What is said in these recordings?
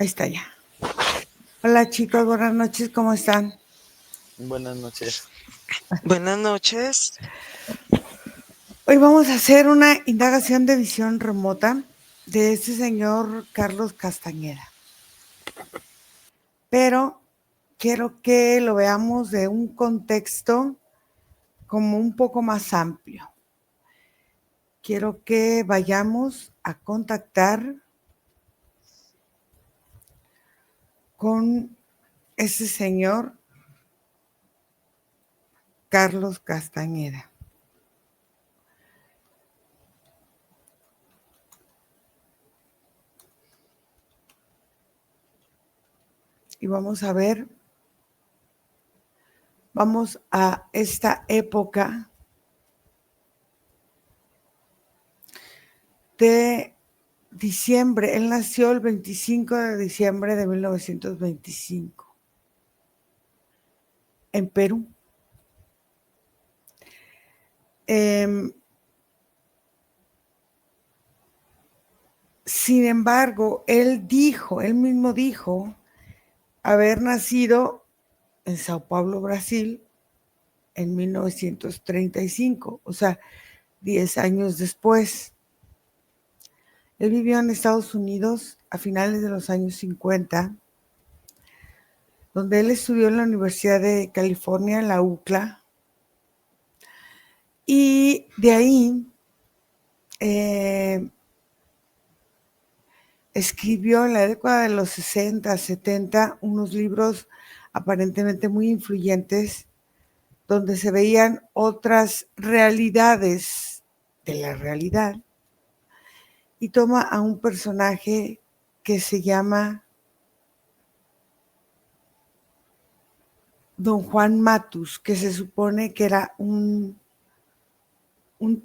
Ahí está ya. Hola chicos, buenas noches, ¿cómo están? Buenas noches. Buenas noches. Hoy vamos a hacer una indagación de visión remota de este señor Carlos Castañeda. Pero quiero que lo veamos de un contexto como un poco más amplio. Quiero que vayamos a contactar con ese señor Carlos Castañeda. Y vamos a ver, vamos a esta época de diciembre. Él nació el 25 de diciembre de 1925 en Perú. Sin embargo, él mismo dijo haber nacido en Sao Paulo, Brasil, en 1935, o sea, 10 años después. Él vivió en Estados Unidos a finales de los años 50, donde él estudió en la Universidad de California, en la UCLA, y de ahí escribió en la década de los 60, 70 unos libros aparentemente muy influyentes donde se veían otras realidades de la realidad, y toma a un personaje que se llama Don Juan Matus, que se supone que era un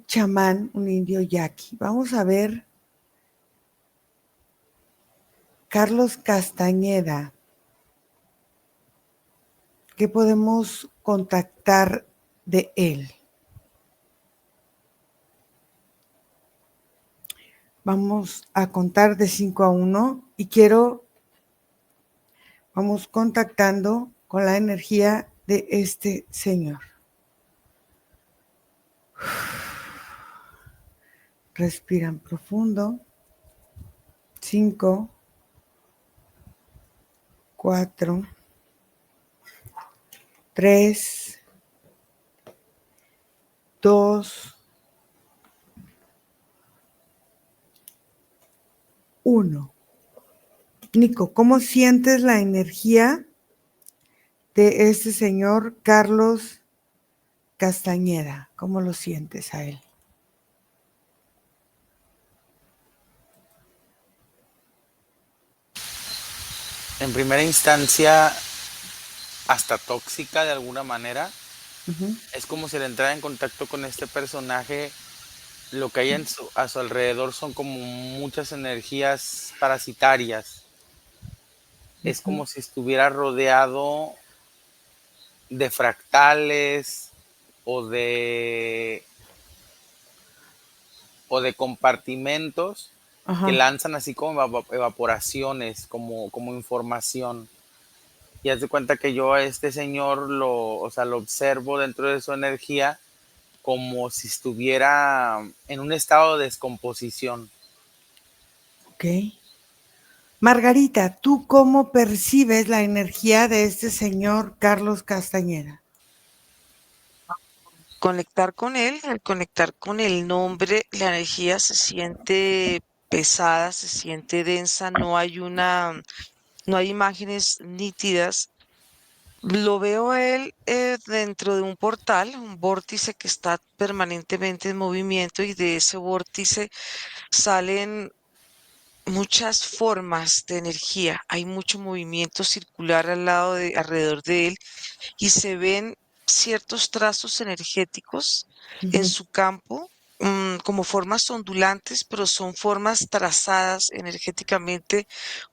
chamán, un indio yaqui. Vamos a ver Carlos Castañeda, ¿qué podemos contactar de él? Vamos a contar de 5 a 1 y vamos contactando con la energía de este señor. Respiran profundo. 5, 4, 3, 2, 1. Nico, ¿cómo sientes la energía de este señor Carlos Castañeda? ¿Cómo lo sientes a él? En primera instancia, hasta tóxica de alguna manera. Es como si al entrar en contacto con este personaje, lo que hay a su alrededor son como muchas energías parasitarias. Es como si estuviera rodeado de fractales o de, o de compartimentos que Ajá. lanzan así como evaporaciones, como información. Y haz de cuenta que yo a este señor o sea, lo observo dentro de su energía como si estuviera en un estado de descomposición. Ok. Margarita, ¿tú cómo percibes la energía de este señor Carlos Castañeda? Conectar con él, al conectar con el nombre, la energía se siente pesada, se siente densa, no hay imágenes nítidas. Lo veo a él dentro de un portal, un vórtice que está permanentemente en movimiento y de ese vórtice salen muchas formas de energía. Hay mucho movimiento circular alrededor de él y se ven ciertos trazos energéticos en Ujú. su campo, como formas ondulantes, pero son formas trazadas energéticamente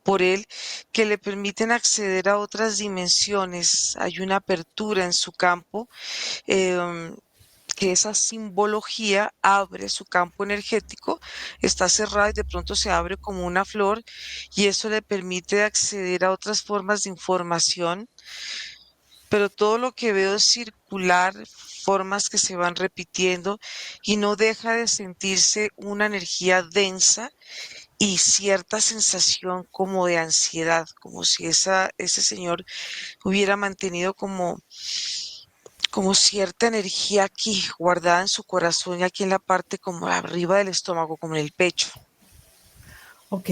por él que le permiten acceder a otras dimensiones. Hay una apertura en su campo. em, que esa simbología abre su campo energético, está cerrada y de pronto se abre como una flor y eso le permite acceder a otras formas de información, pero todo lo que veo es circular, formas que se van repitiendo y no deja de sentirse una energía densa y cierta sensación como de ansiedad, como si ese señor hubiera mantenido como cierta energía aquí guardada en su corazón y aquí en la parte como arriba del estómago, como en el pecho. Ok.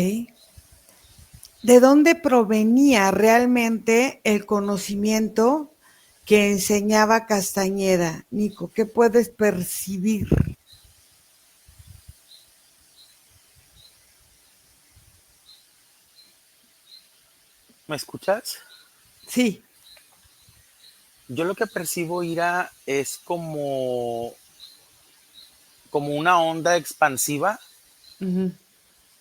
¿De dónde provenía realmente el conocimiento que enseñaba Castañeda? Nico, ¿qué puedes percibir? ¿Me escuchas? Sí. Yo lo que percibo, Ira, es como una onda expansiva. Uh-huh.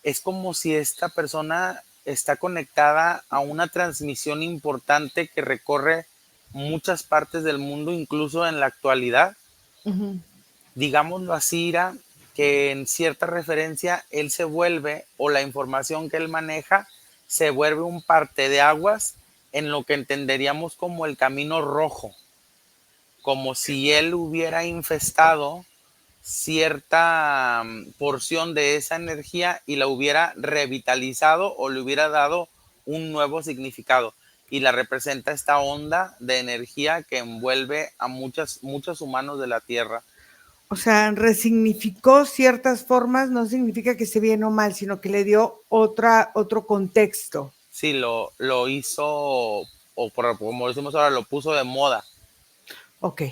Es como si esta persona está conectada a una transmisión importante que recorre muchas partes del mundo, incluso en la actualidad. Uh-huh. Digámoslo así, Ira, que en cierta referencia él se vuelve, o la información que él maneja, se vuelve un parteaguas en lo que entenderíamos como el camino rojo, como si él hubiera infestado cierta porción de esa energía y la hubiera revitalizado o le hubiera dado un nuevo significado. Y la representa esta onda de energía que envuelve a muchos humanos de la Tierra. O sea, resignificó ciertas formas, no significa que esté bien o mal, sino que le dio otro contexto. Sí, lo hizo, como decimos ahora, lo puso de moda. Ok.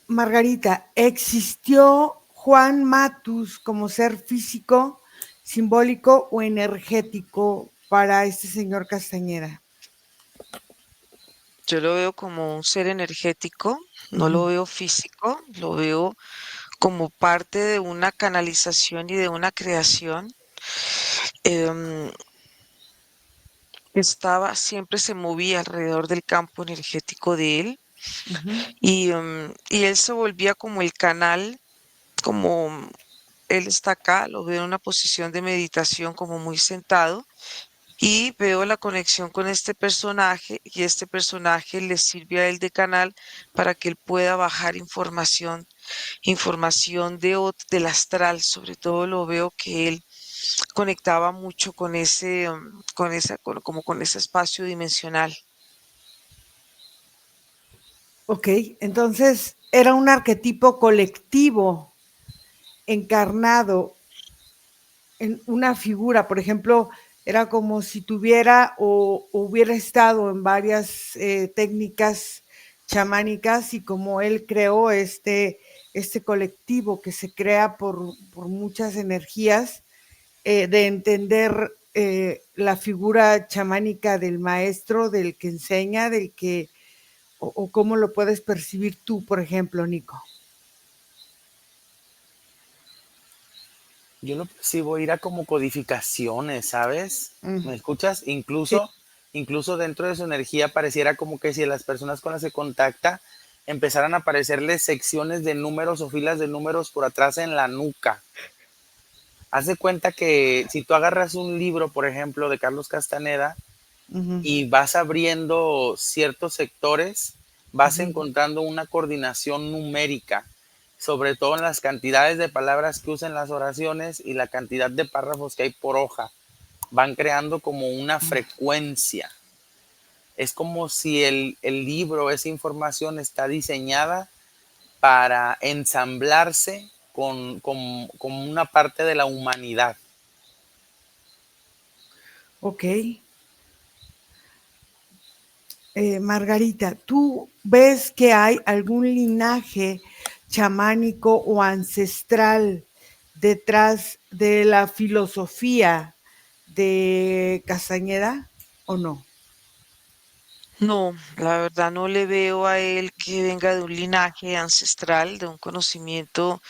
Margarita, ¿existió Juan Matus como ser físico, simbólico o energético para este señor Castañeda? Yo lo veo como un ser energético, no lo Uh-huh. veo físico, lo veo como parte de una canalización y de una creación. Em, siempre se movía alrededor del campo energético de él Uh-huh. y él se volvía como el canal, como él está acá, lo veo en una posición de meditación como muy sentado y veo la conexión con este personaje y este personaje le sirve a él de canal para que él pueda bajar información del astral, sobre todo lo veo que él conectaba mucho con como con ese espacio dimensional. Ok, entonces era un arquetipo colectivo encarnado en una figura, por ejemplo, era como si tuviera o hubiera estado en varias técnicas chamánicas y como él creó este colectivo que se crea por muchas energías, de entender la figura chamánica del maestro, del que enseña, o cómo lo puedes percibir tú, por ejemplo, Nico. Yo lo percibo ir a como codificaciones, ¿sabes? ¿Me escuchas? Sí. Incluso dentro de su energía pareciera como que si las personas con las que contacta empezaran a aparecerles secciones de números o filas de números por atrás en la nuca. Haz de cuenta que si tú agarras un libro, por ejemplo, de Carlos Castaneda Uh-huh. y vas abriendo ciertos sectores, vas Uh-huh. encontrando una coordinación numérica, sobre todo en las cantidades de palabras que usan las oraciones y la cantidad de párrafos que hay por hoja. Van creando como una frecuencia. Es como si el libro, esa información está diseñada para ensamblarse con una parte de la humanidad. Ok. Margarita, ¿tú ves que hay algún linaje chamánico o ancestral detrás de la filosofía de Castañeda o no? No, la verdad no le veo a él que venga de un linaje ancestral, de un conocimiento,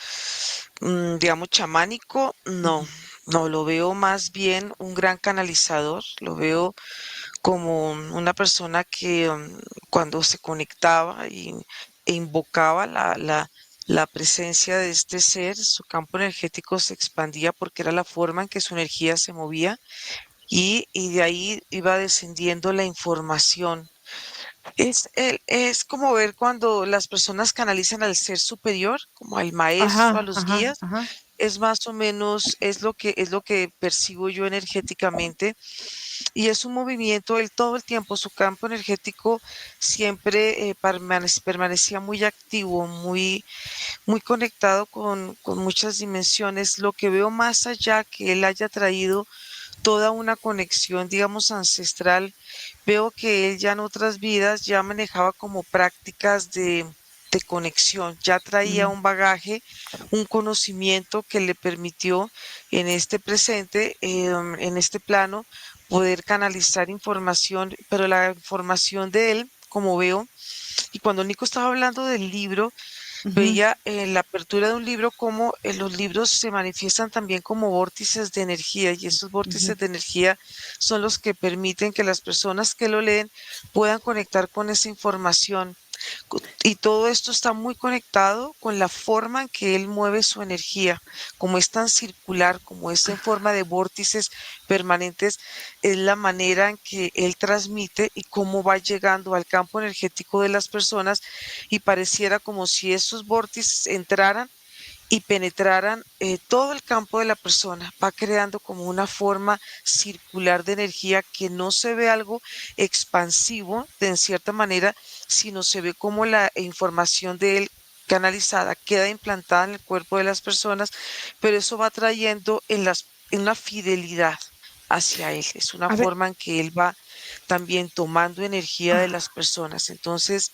digamos, chamánico. No, no, lo veo más bien un gran canalizador, lo veo como una persona que cuando se conectaba y e invocaba la presencia de este ser, su campo energético se expandía porque era la forma en que su energía se movía y de ahí iba descendiendo la información. Es como ver cuando las personas canalizan al ser superior, como al maestro, a Ajá, los ajá, guías, ajá. es más o menos, es lo que percibo yo energéticamente y es un movimiento él todo el tiempo, su campo energético siempre permanecía muy activo, muy conectado con muchas dimensiones. Lo que veo más allá que él haya traído toda una conexión, digamos, ancestral, veo que él ya en otras vidas ya manejaba como prácticas de conexión, ya traía Mm, un bagaje, un conocimiento que le permitió en este presente, en este plano, poder canalizar información, pero la información de él, como veo, y cuando Nico estaba hablando del libro, ujú, veía en la apertura de un libro cómo los libros se manifiestan también como vórtices de energía y esos ujú. vórtices de energía son los que permiten que las personas que lo leen puedan conectar con esa información. Y todo esto está muy conectado con la forma en que él mueve su energía, como es tan circular, como es en forma de vórtices permanentes, es la manera en que él transmite y cómo va llegando al campo energético de las personas y pareciera como si esos vórtices entraran y penetraran todo el campo de la persona, va creando como una forma circular de energía que no se ve algo expansivo de en cierta manera, sino se ve como la información de él canalizada queda implantada en el cuerpo de las personas, pero eso va trayendo en una fidelidad hacia él, es una A ver, forma en que él va también tomando energía de las personas. Entonces,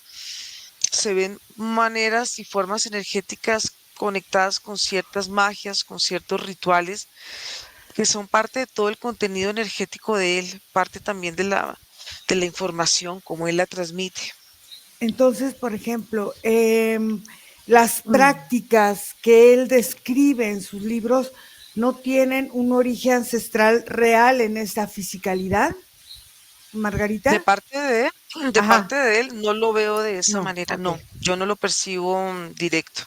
se ven maneras y formas energéticas conectadas con ciertas magias, con ciertos rituales, que son parte de todo el contenido energético de él, parte también de la información, como él la transmite. entonces, por ejemplo, las Mm. prácticas que él describe en sus libros no tienen un origen ancestral real en esta fisicalidad, Margarita. De Ajá, parte de él, no lo veo de esa no, manera, ok, no, yo no lo percibo directo.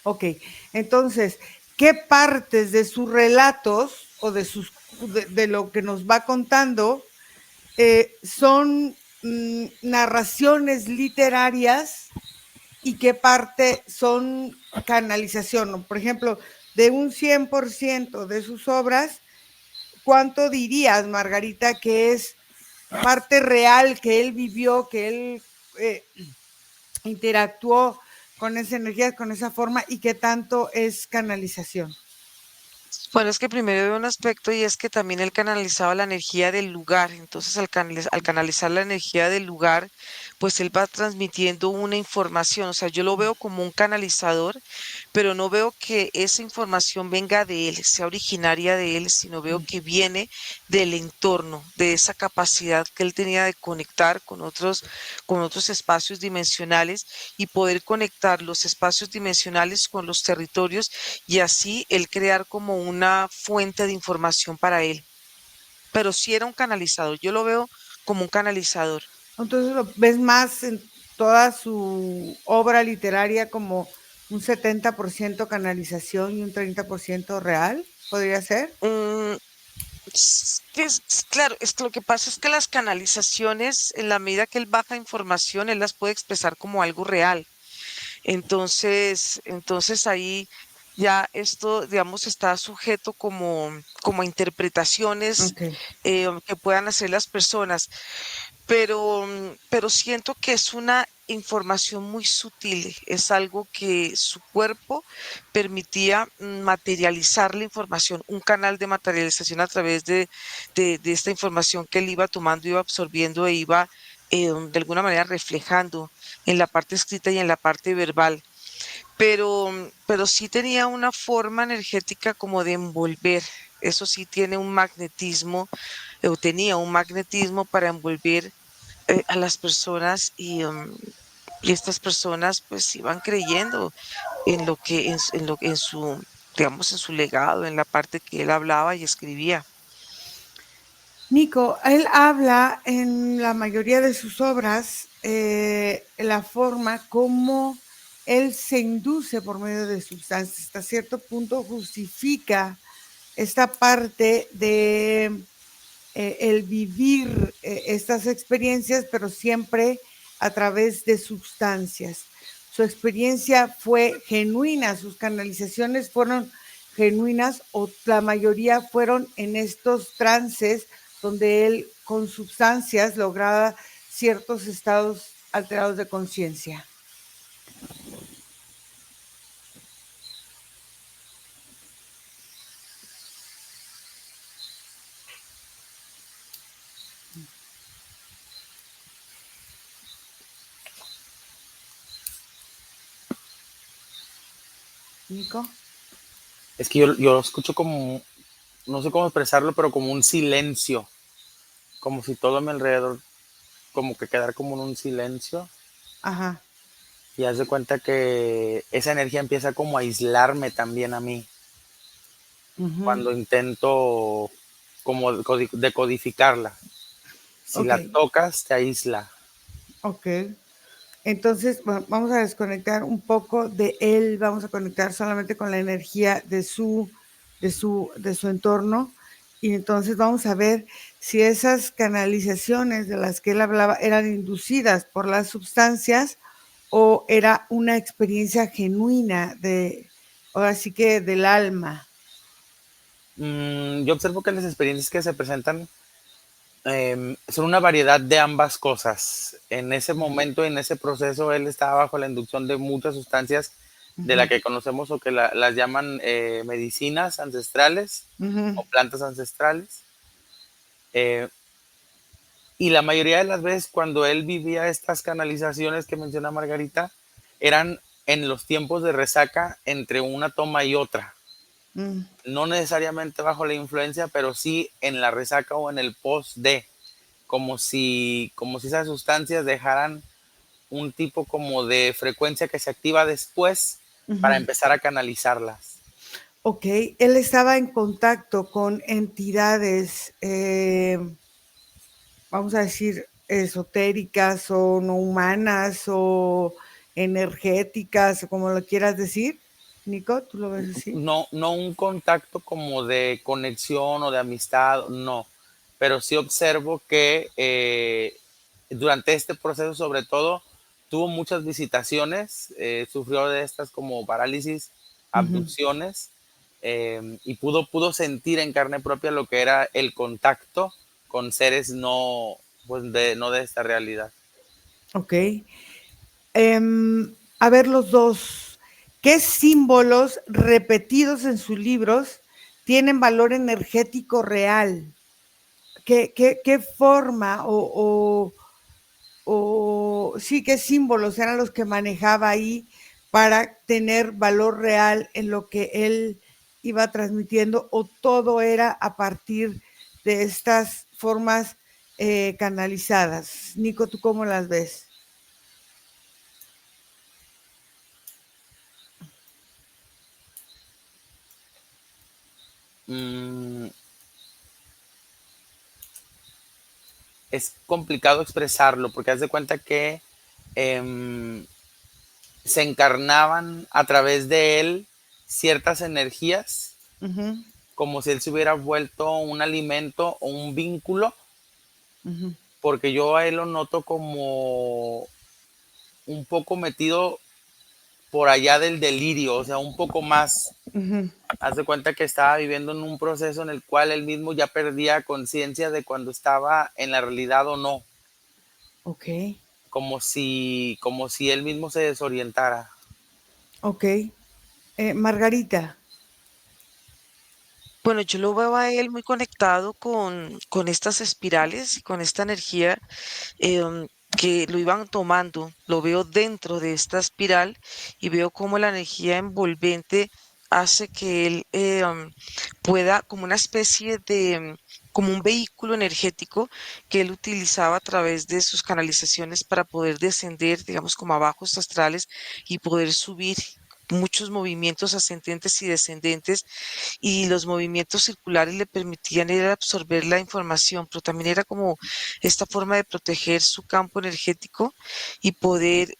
ok. Entonces, ¿qué partes de sus relatos o de lo que nos va contando son narraciones literarias y qué parte son canalización? Por ejemplo, de un 100% de sus obras, ¿cuánto dirías, Margarita, que es parte real que él vivió, que él eh, interactuó con esa energía, con esa forma y qué tanto es canalización? Bueno, es que primero veo un aspecto y es que también él canalizaba la energía del lugar. Entonces, al canalizar la energía del lugar, pues él va transmitiendo una información. O sea, yo lo veo como un canalizador, pero no veo que esa información venga de él, sea originaria de él, sino veo que viene del entorno, de esa capacidad que él tenía de conectar con otros espacios dimensionales y poder conectar los espacios dimensionales con los territorios y así él crear como una fuente de información para él. Pero sí era un canalizador, yo lo veo como un canalizador. Entonces lo ves más en toda su obra literaria como un 70% canalización y un 30% real, podría ser. Mm, claro, es que lo que pasa es que las canalizaciones, en la medida que él baja información, él las puede expresar como algo real. Entonces ahí ya esto, digamos, está sujeto como a interpretaciones Ok. que puedan hacer las personas. Pero siento que es una información muy sutil, es algo que su cuerpo permitía materializar la información, un canal de materialización a través de esta información que él iba tomando, iba absorbiendo e iba de alguna manera reflejando en la parte escrita y en la parte verbal. Pero sí tenía una forma energética como de envolver, eso sí tiene un magnetismo, o tenía un magnetismo para envolver a las personas y estas personas pues iban creyendo en lo que en lo en su digamos en su legado, en la parte que él hablaba y escribía. Nico, él habla en la mayoría de sus obras la forma como él se induce por medio de sustancias. Hasta cierto punto justifica esta parte de el vivir estas experiencias, pero siempre a través de sustancias. Su experiencia fue genuina, sus canalizaciones fueron genuinas o la mayoría fueron en estos trances donde él con sustancias lograba ciertos estados alterados de conciencia. Nico. Es que yo lo escucho como, no sé cómo expresarlo, pero como un silencio, como si todo a mi alrededor, como que quedara como en un silencio. Ajá. Y haz de cuenta que esa energía empieza como a aislarme también a mí, Uh-huh. cuando intento como decodificarla. Si Ok, la tocas, te aísla. ok. Entonces, bueno, vamos a desconectar un poco de él, vamos a conectar solamente con la energía de su entorno. Y entonces vamos a ver si esas canalizaciones de las que él hablaba eran inducidas por las sustancias o era una experiencia genuina ahora sí que del alma. Yo observo que las experiencias que se presentan son una variedad de ambas cosas. En ese momento, en ese proceso, él estaba bajo la inducción de muchas sustancias de la Uh-huh, que conocemos o que las llaman medicinas ancestrales uh-huh, o plantas ancestrales. Eh, y la mayoría de las veces cuando él vivía estas canalizaciones que menciona Margarita, eran en los tiempos de resaca entre una toma y otra. uh-huh. No necesariamente bajo la influencia, pero sí en la resaca o en el post de, como si esas sustancias dejaran un tipo como de frecuencia que se activa después para Uh-huh. empezar a canalizarlas. Ok, él estaba en contacto con entidades vamos a decir, esotéricas o no humanas o energéticas, o como lo quieras decir. Nico, ¿tú lo ves así? No, no un contacto como de conexión o de amistad, no, pero sí observo que durante este proceso sobre todo tuvo muchas visitaciones, sufrió de estas como parálisis, Ujú. abducciones, y pudo sentir en carne propia lo que era el contacto con seres no, pues no de esta realidad. Ok. A ver los dos. ¿Qué símbolos repetidos en sus libros tienen valor energético real? ¿Qué forma o sí, qué símbolos eran los que manejaba ahí para tener valor real en lo que él iba transmitiendo o todo era a partir de estas formas canalizadas? Nico, ¿tú cómo las ves? Mm, es complicado expresarlo porque haz de cuenta que eh, se encarnaban a través de él ciertas energías, Uh -huh, como si él se hubiera vuelto un alimento o un vínculo, uh -huh, porque yo a él lo noto como un poco metido por allá del delirio, o sea, un poco más. uh -huh. Haz de cuenta que estaba viviendo en un proceso en el cual él mismo ya perdía conciencia de cuando estaba en la realidad o no, Ok, como si él mismo se desorientara. ok. Margarita. Bueno, yo lo veo a él muy conectado con estas espirales y con esta energía que lo iban tomando. Lo veo dentro de esta espiral y veo cómo la energía envolvente hace que él pueda, como una especie de, como un vehículo energético que él utilizaba a través de sus canalizaciones para poder descender, digamos, como a bajos astrales y poder subir muchos movimientos ascendentes y descendentes, y los movimientos circulares le permitían era absorber la información, pero también era como esta forma de proteger su campo energético y poder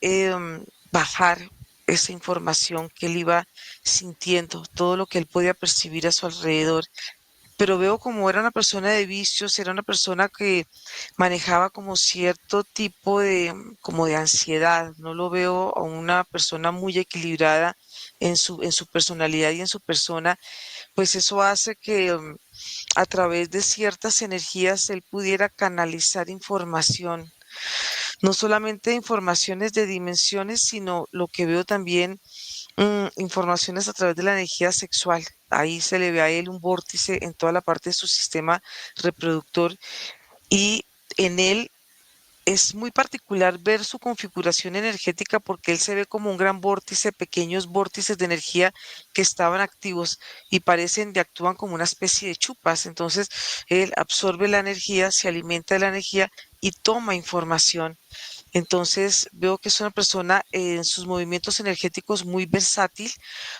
bajar esa información que él iba sintiendo, todo lo que él podía percibir a su alrededor. Pero veo como era una persona de vicios, era una persona que manejaba como cierto tipo de, como de ansiedad. No lo veo a una persona muy equilibrada en su personalidad y en su persona, pues eso hace que a través de ciertas energías él pudiera canalizar información, no solamente informaciones de dimensiones, sino lo que veo también, informaciones a través de la energía sexual. Ahí se le ve a él un vórtice en toda la parte de su sistema reproductor, y en él es muy particular ver su configuración energética porque él se ve como un gran vórtice, pequeños vórtices de energía que estaban activos y parecen de actúan como una especie de chupas. Entonces, él absorbe la energía, se alimenta de la energía y toma información. Entonces veo que es una persona en sus movimientos energéticos muy versátil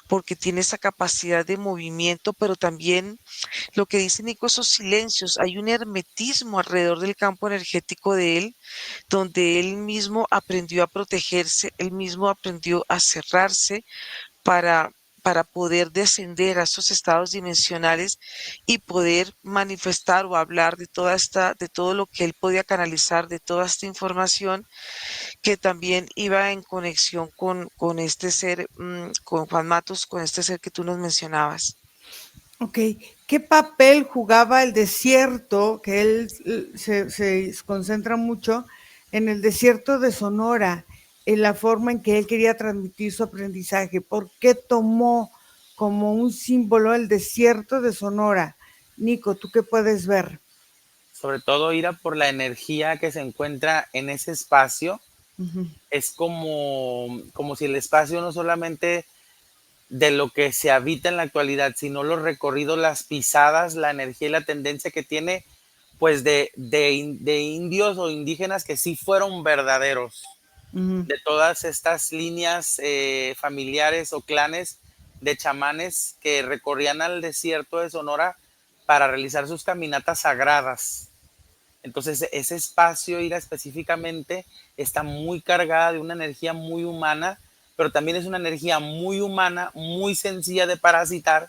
porque tiene esa capacidad de movimiento, pero también lo que dice Nico, esos silencios, hay un hermetismo alrededor del campo energético de él, donde él mismo aprendió a protegerse, él mismo aprendió a cerrarse para, para poder descender a esos estados dimensionales y poder manifestar o hablar de de todo lo que él podía canalizar, de toda esta información que también iba en conexión con este ser, con Juan Matos, con este ser que tú nos mencionabas. Ok, ¿qué papel jugaba el desierto? Que él se concentra mucho en el desierto de Sonora, en la forma en que él quería transmitir su aprendizaje. ¿Por qué tomó como un símbolo el desierto de Sonora? Nico, ¿tú qué puedes ver? Sobre todo ir a por la energía que se encuentra en ese espacio. Ujú. Es como si el espacio no solamente de lo que se habita en la actualidad, sino los recorridos, las pisadas, la energía y la tendencia que tiene, pues de indios o indígenas que sí fueron verdaderos, Ujú. de todas estas líneas familiares o clanes de chamanes que recorrían al desierto de Sonora para realizar sus caminatas sagradas. Entonces, ese espacio, Ira, específicamente, está muy cargada de una energía muy humana, pero también es una energía muy humana, muy sencilla de parasitar,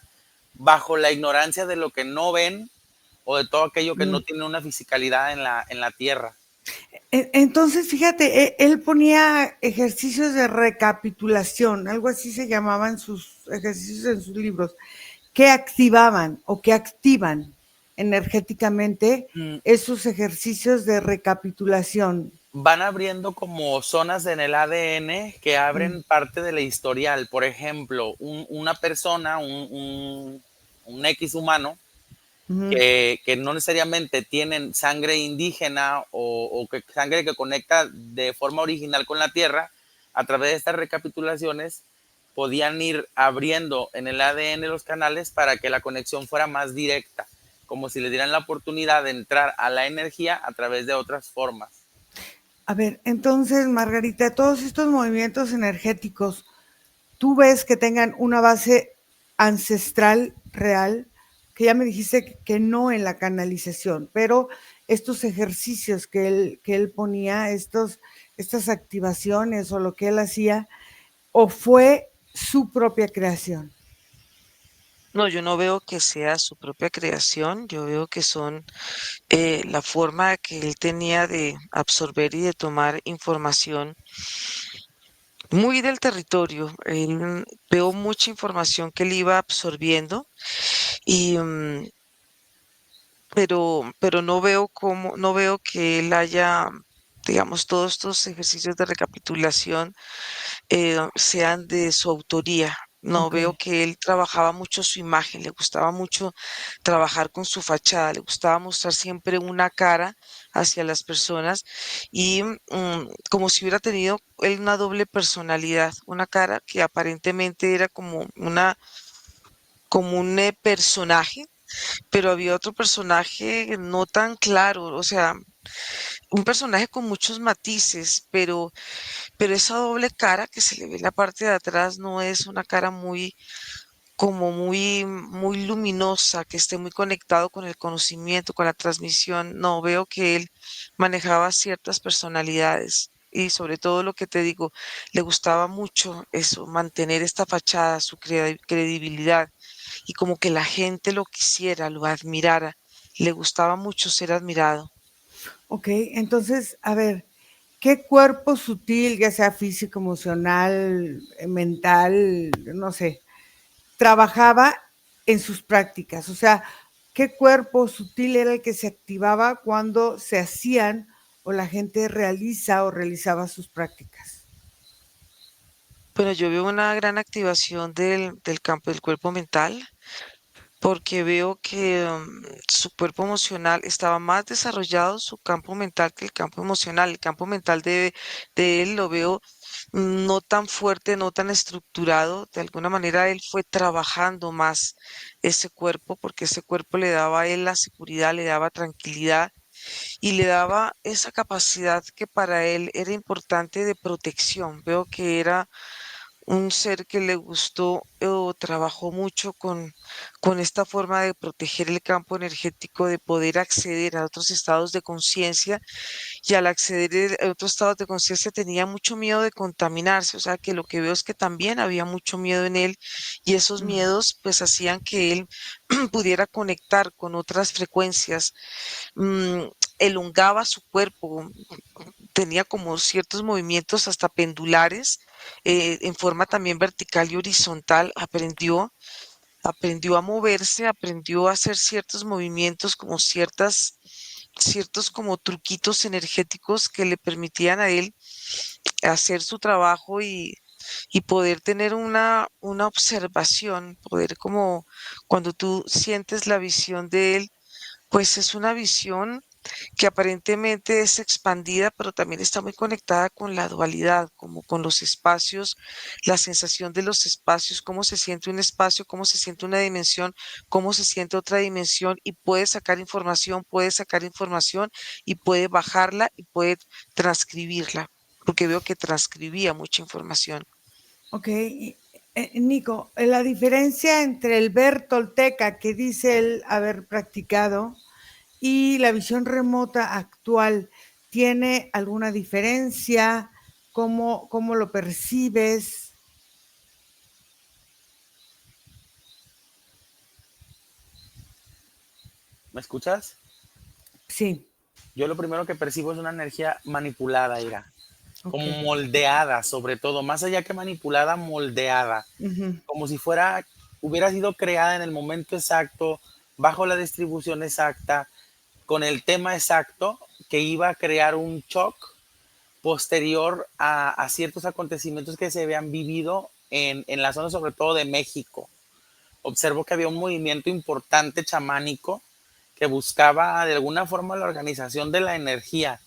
bajo la ignorancia de lo que no ven o de todo aquello que no Mm. tiene una fisicalidad en la tierra. Entonces, fíjate, él ponía ejercicios de recapitulación, algo así se llamaban sus ejercicios en sus libros, que activaban o que activan energéticamente Mm, esos ejercicios de recapitulación. Van abriendo como zonas en el ADN que Mm, abren parte de la historial. Por ejemplo, una persona, un X humano, ujú. que no necesariamente tienen sangre indígena o que sangre que conecta de forma original con la tierra, a través de estas recapitulaciones podían ir abriendo en el ADN los canales para que la conexión fuera más directa, como si le dieran la oportunidad de entrar a la energía a través de otras formas. A ver, entonces, Margarita, todos estos movimientos energéticos, ¿tú ves que tengan una base ancestral real? Que ya me dijiste que no en la canalización, pero estos ejercicios que él ponía, estas activaciones o lo que él hacía, o fue su propia creación. No, yo no veo que sea su propia creación, yo veo que son la forma que él tenía de absorber y de tomar información muy del territorio. Veo mucha información que él iba absorbiendo y pero no veo no veo que él haya, digamos, todos estos ejercicios de recapitulación sean de su autoría. No, Ok. veo que él trabajaba mucho su imagen, le gustaba mucho trabajar con su fachada, le gustaba mostrar siempre una cara hacia las personas y como si hubiera tenido él una doble personalidad, una cara que aparentemente era como un personaje, pero había otro personaje no tan claro, o sea, un personaje con muchos matices, pero esa doble cara que se le ve en la parte de atrás no es una cara muy, como muy luminosa, que esté muy conectado con el conocimiento, con la transmisión. No, veo que él manejaba ciertas personalidades. Y sobre todo lo que te digo, le gustaba mucho eso, mantener esta fachada, su credibilidad y como que la gente lo quisiera, lo admirara. Le gustaba mucho ser admirado. Ok, entonces, a ver, ¿qué cuerpo sutil, ya sea físico, emocional, mental, no sé, trabajaba en sus prácticas? O sea, ¿qué cuerpo sutil era el que se activaba cuando se hacían o la gente realiza o realizaba sus prácticas? Bueno, yo veo una gran activación del campo del cuerpo mental porque veo que su cuerpo emocional estaba más desarrollado, su campo mental que el campo emocional. El campo mental de él lo veo no tan fuerte, no tan estructurado. De alguna manera él fue trabajando más ese cuerpo porque ese cuerpo le daba a él la seguridad, le daba tranquilidad y le daba esa capacidad que para él era importante de protección. Veo que era un ser que le gustó o trabajó mucho con esta forma de proteger el campo energético, de poder acceder a otros estados de conciencia y al acceder a otros estados de conciencia tenía mucho miedo de contaminarse, o sea que lo que veo es que también había mucho miedo en él y esos miedos pues hacían que él pudiera conectar con otras frecuencias, mm, elongaba su cuerpo, tenía como ciertos movimientos hasta pendulares, en forma también vertical y horizontal, aprendió a moverse, aprendió a hacer ciertos movimientos como ciertos como truquitos energéticos que le permitían a él hacer su trabajo y poder tener una observación, poder como cuando tú sientes la visión de él, pues es una visión que aparentemente es expandida, pero también está muy conectada con la dualidad, como con los espacios, la sensación de los espacios, cómo se siente un espacio, cómo se siente una dimensión, cómo se siente otra dimensión y puede sacar información y puede bajarla y puede transcribirla, porque veo que transcribía mucha información. Ok, Nico, la diferencia entre el ver tolteca que dice él haber practicado y la visión remota actual, ¿tiene alguna diferencia? ¿Cómo lo percibes? ¿Me escuchas? Sí, Yo lo primero que percibo es una energía manipulada, Ira, ok. como moldeada, sobre todo, más allá que manipulada, moldeada, Ujú, como si hubiera sido creada en el momento exacto, bajo la distribución exacta, con el tema exacto, que iba a crear un shock posterior a ciertos acontecimientos que se habían vivido en la zona, sobre todo de México. Observo que había un movimiento importante chamánico que buscaba de alguna forma la organización de la energía,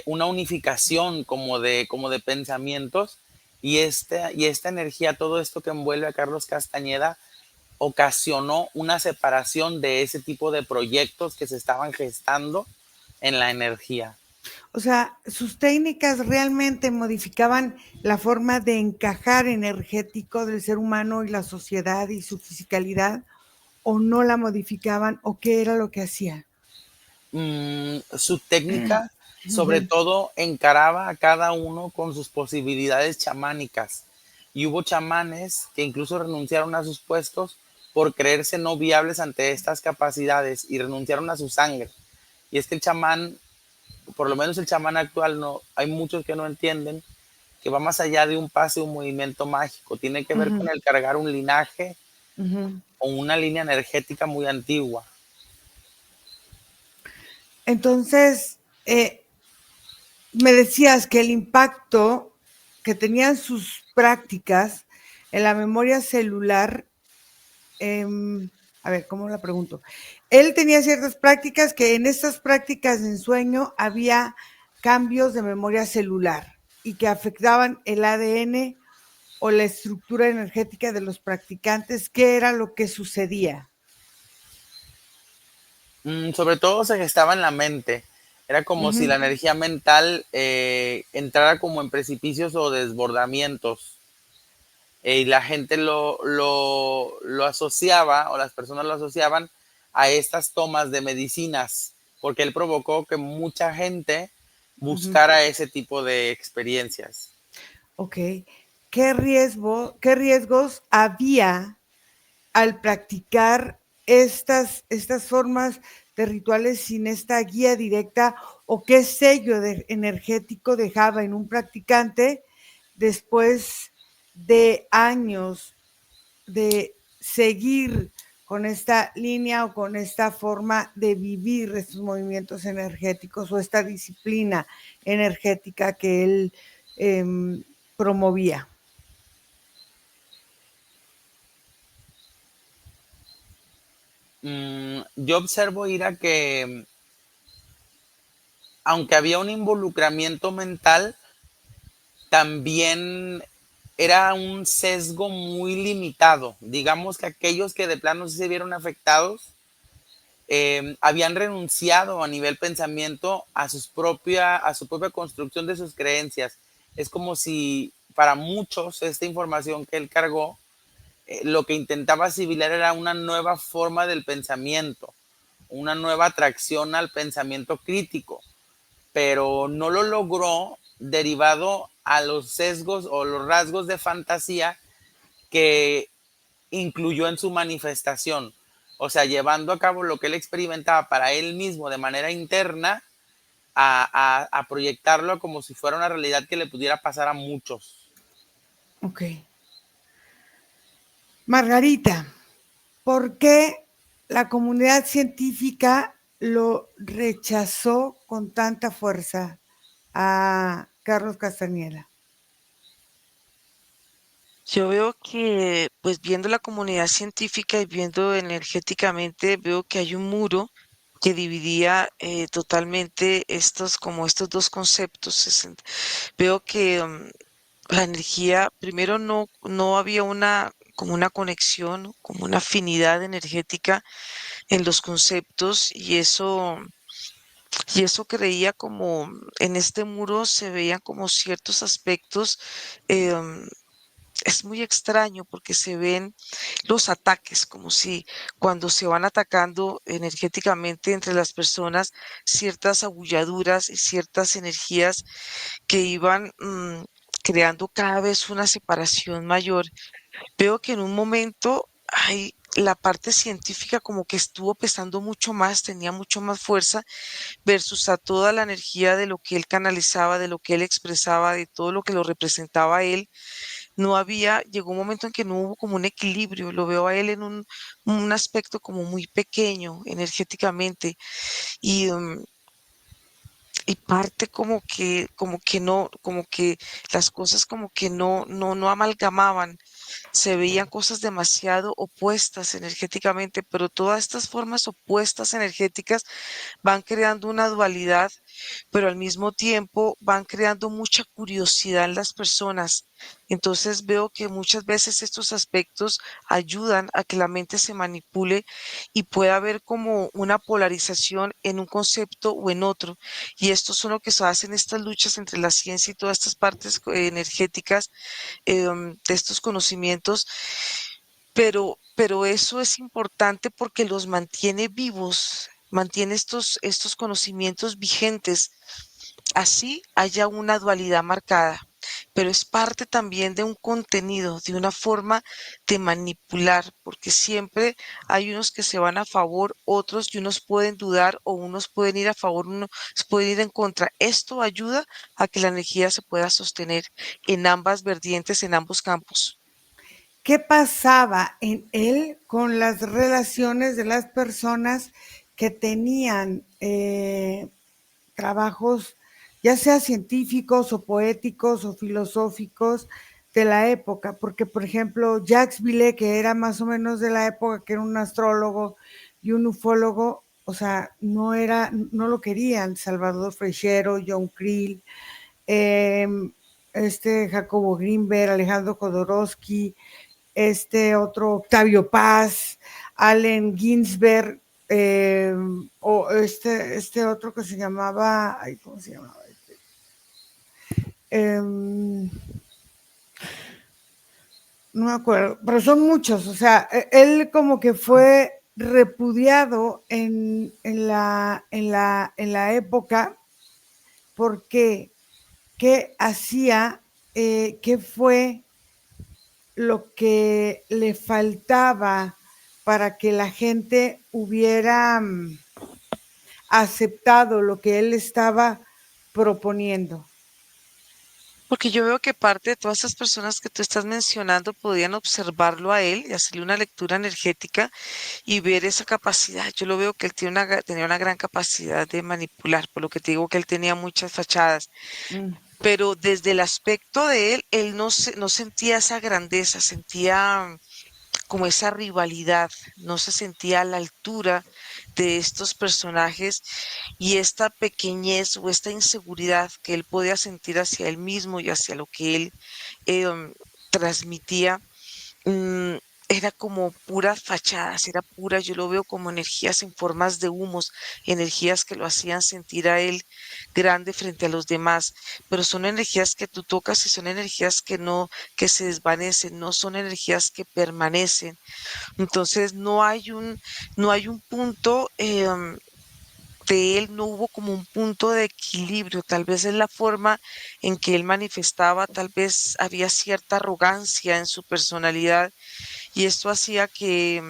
una unificación como de pensamientos y esta energía, todo esto que envuelve a Carlos Castañeda, ocasionó una separación de ese tipo de proyectos que se estaban gestando en la energía. o sea, sus técnicas realmente modificaban la forma de encajar energético del ser humano y la sociedad y su fisicalidad, o no la modificaban, o qué era lo que hacía. Su técnica, sobre todo, encaraba a cada uno con sus posibilidades chamánicas. Y hubo chamanes que incluso renunciaron a sus puestos por creerse no viables ante estas capacidades y renunciaron a su sangre. Y es que el chamán, por lo menos el chamán actual, no, hay muchos que no entienden que va más allá de un pase, un movimiento mágico. Tiene que ver con el cargar un linaje o una línea energética muy antigua. Entonces, me decías que el impacto que tenían sus prácticas en la memoria celular, eh, a ver, ¿cómo la pregunto? Él tenía ciertas prácticas que en estas prácticas en sueño había cambios de memoria celular y que afectaban el ADN o la estructura energética de los practicantes. ¿Qué era lo que sucedía? Sobre todo se gestaba en la mente. Era como si la energía mental entrara como en precipicios o desbordamientos. Y la gente lo asociaba, o las personas lo asociaban a estas tomas de medicinas, porque él provocó que mucha gente buscara ese tipo de experiencias. Ok. ¿Qué riesgos había al practicar estas formas de rituales sin esta guía directa, o qué sello energético dejaba en un practicante después de años de seguir con esta línea o con esta forma de vivir estos movimientos energéticos o esta disciplina energética que él promovía? Yo observo, Ira, que aunque había un involucramiento mental, también era un sesgo muy limitado. Digamos que aquellos que de plano sí se vieron afectados, habían renunciado a nivel pensamiento a su propia construcción de sus creencias. Es como si para muchos esta información que él cargó, lo que intentaba asimilar era una nueva forma del pensamiento, una nueva atracción al pensamiento crítico, pero no lo logró derivado a los sesgos o los rasgos de fantasía que incluyó en su manifestación. O sea, llevando a cabo lo que él experimentaba para él mismo de manera interna, a proyectarlo como si fuera una realidad que le pudiera pasar a muchos. Ok. Margarita, ¿por qué la comunidad científica lo rechazó con tanta fuerza a Carlos Castañeda? Yo veo que, pues viendo la comunidad científica y viendo energéticamente, veo que hay un muro que dividía totalmente estos dos conceptos. Veo que la energía, primero no había como una conexión, como una afinidad energética en los conceptos, y eso creía como en este muro se veían como ciertos aspectos. em, es muy extraño porque se ven los ataques, como si cuando se van atacando energéticamente entre las personas, ciertas abulladuras y ciertas energías que iban creando cada vez una separación mayor. Veo que en un momento la parte científica como que estuvo pesando mucho más, tenía mucho más fuerza versus a toda la energía de lo que él canalizaba, de lo que él expresaba, de todo lo que lo representaba a él. No había, llegó un momento en que no hubo como un equilibrio, lo veo a él en un aspecto como muy pequeño energéticamente, y, y parte como que no, como que las cosas como que no amalgamaban, se veían cosas demasiado opuestas energéticamente, pero todas estas formas opuestas energéticas van creando una dualidad, pero al mismo tiempo van creando mucha curiosidad en las personas. Entonces veo que muchas veces estos aspectos ayudan a que la mente se manipule y pueda haber como una polarización en un concepto o en otro. Y esto son lo que se hacen estas luchas entre la ciencia y todas estas partes energéticas de estos conocimientos, pero eso es importante porque los mantiene vivos, mantiene estos conocimientos vigentes. Así haya una dualidad marcada, pero es parte también de un contenido, de una forma de manipular, porque siempre hay unos que se van a favor, otros y unos pueden dudar o unos pueden ir a favor, unos pueden ir en contra. Esto ayuda a que la energía se pueda sostener en ambas vertientes, en ambos campos. ¿Qué pasaba en él con las relaciones de las personas que tenían trabajos, ya sea científicos o poéticos o filosóficos de la época? Porque, por ejemplo, Jacques Villée, que era más o menos de la época, que era un astrólogo y un ufólogo, o sea, no lo querían. Salvador Freixero, John Creel, eh, Jacobo Greenberg, Alejandro Jodorowsky, otro Octavio Paz, Allen Ginsberg, o este otro que se llamaba, ay, ¿cómo se llamaba? No me acuerdo, pero son muchos, o sea, él como que fue repudiado en la época porque qué hacía, qué fue lo que le faltaba para que la gente hubiera aceptado lo que él estaba proponiendo. Porque yo veo que parte de todas esas personas que tú estás mencionando podían observarlo a él y hacerle una lectura energética y ver esa capacidad. Yo lo veo que él tenía una gran capacidad de manipular, por lo que te digo que él tenía muchas fachadas, Mm. pero desde el aspecto de él, él no sentía esa grandeza, sentía como esa rivalidad, no se sentía a la altura de estos personajes y esta pequeñez o esta inseguridad que él podía sentir hacia él mismo y hacia lo que él transmitía, mm, era como puras fachadas, era pura, yo lo veo como energías en formas de humos, energías que lo hacían sentir a él grande frente a los demás, pero son energías que tú tocas y son energías que no, que se desvanecen, no son energías que permanecen. Entonces no hay un punto, de él no hubo como un punto de equilibrio, tal vez es la forma en que él manifestaba, tal vez había cierta arrogancia en su personalidad y esto hacía que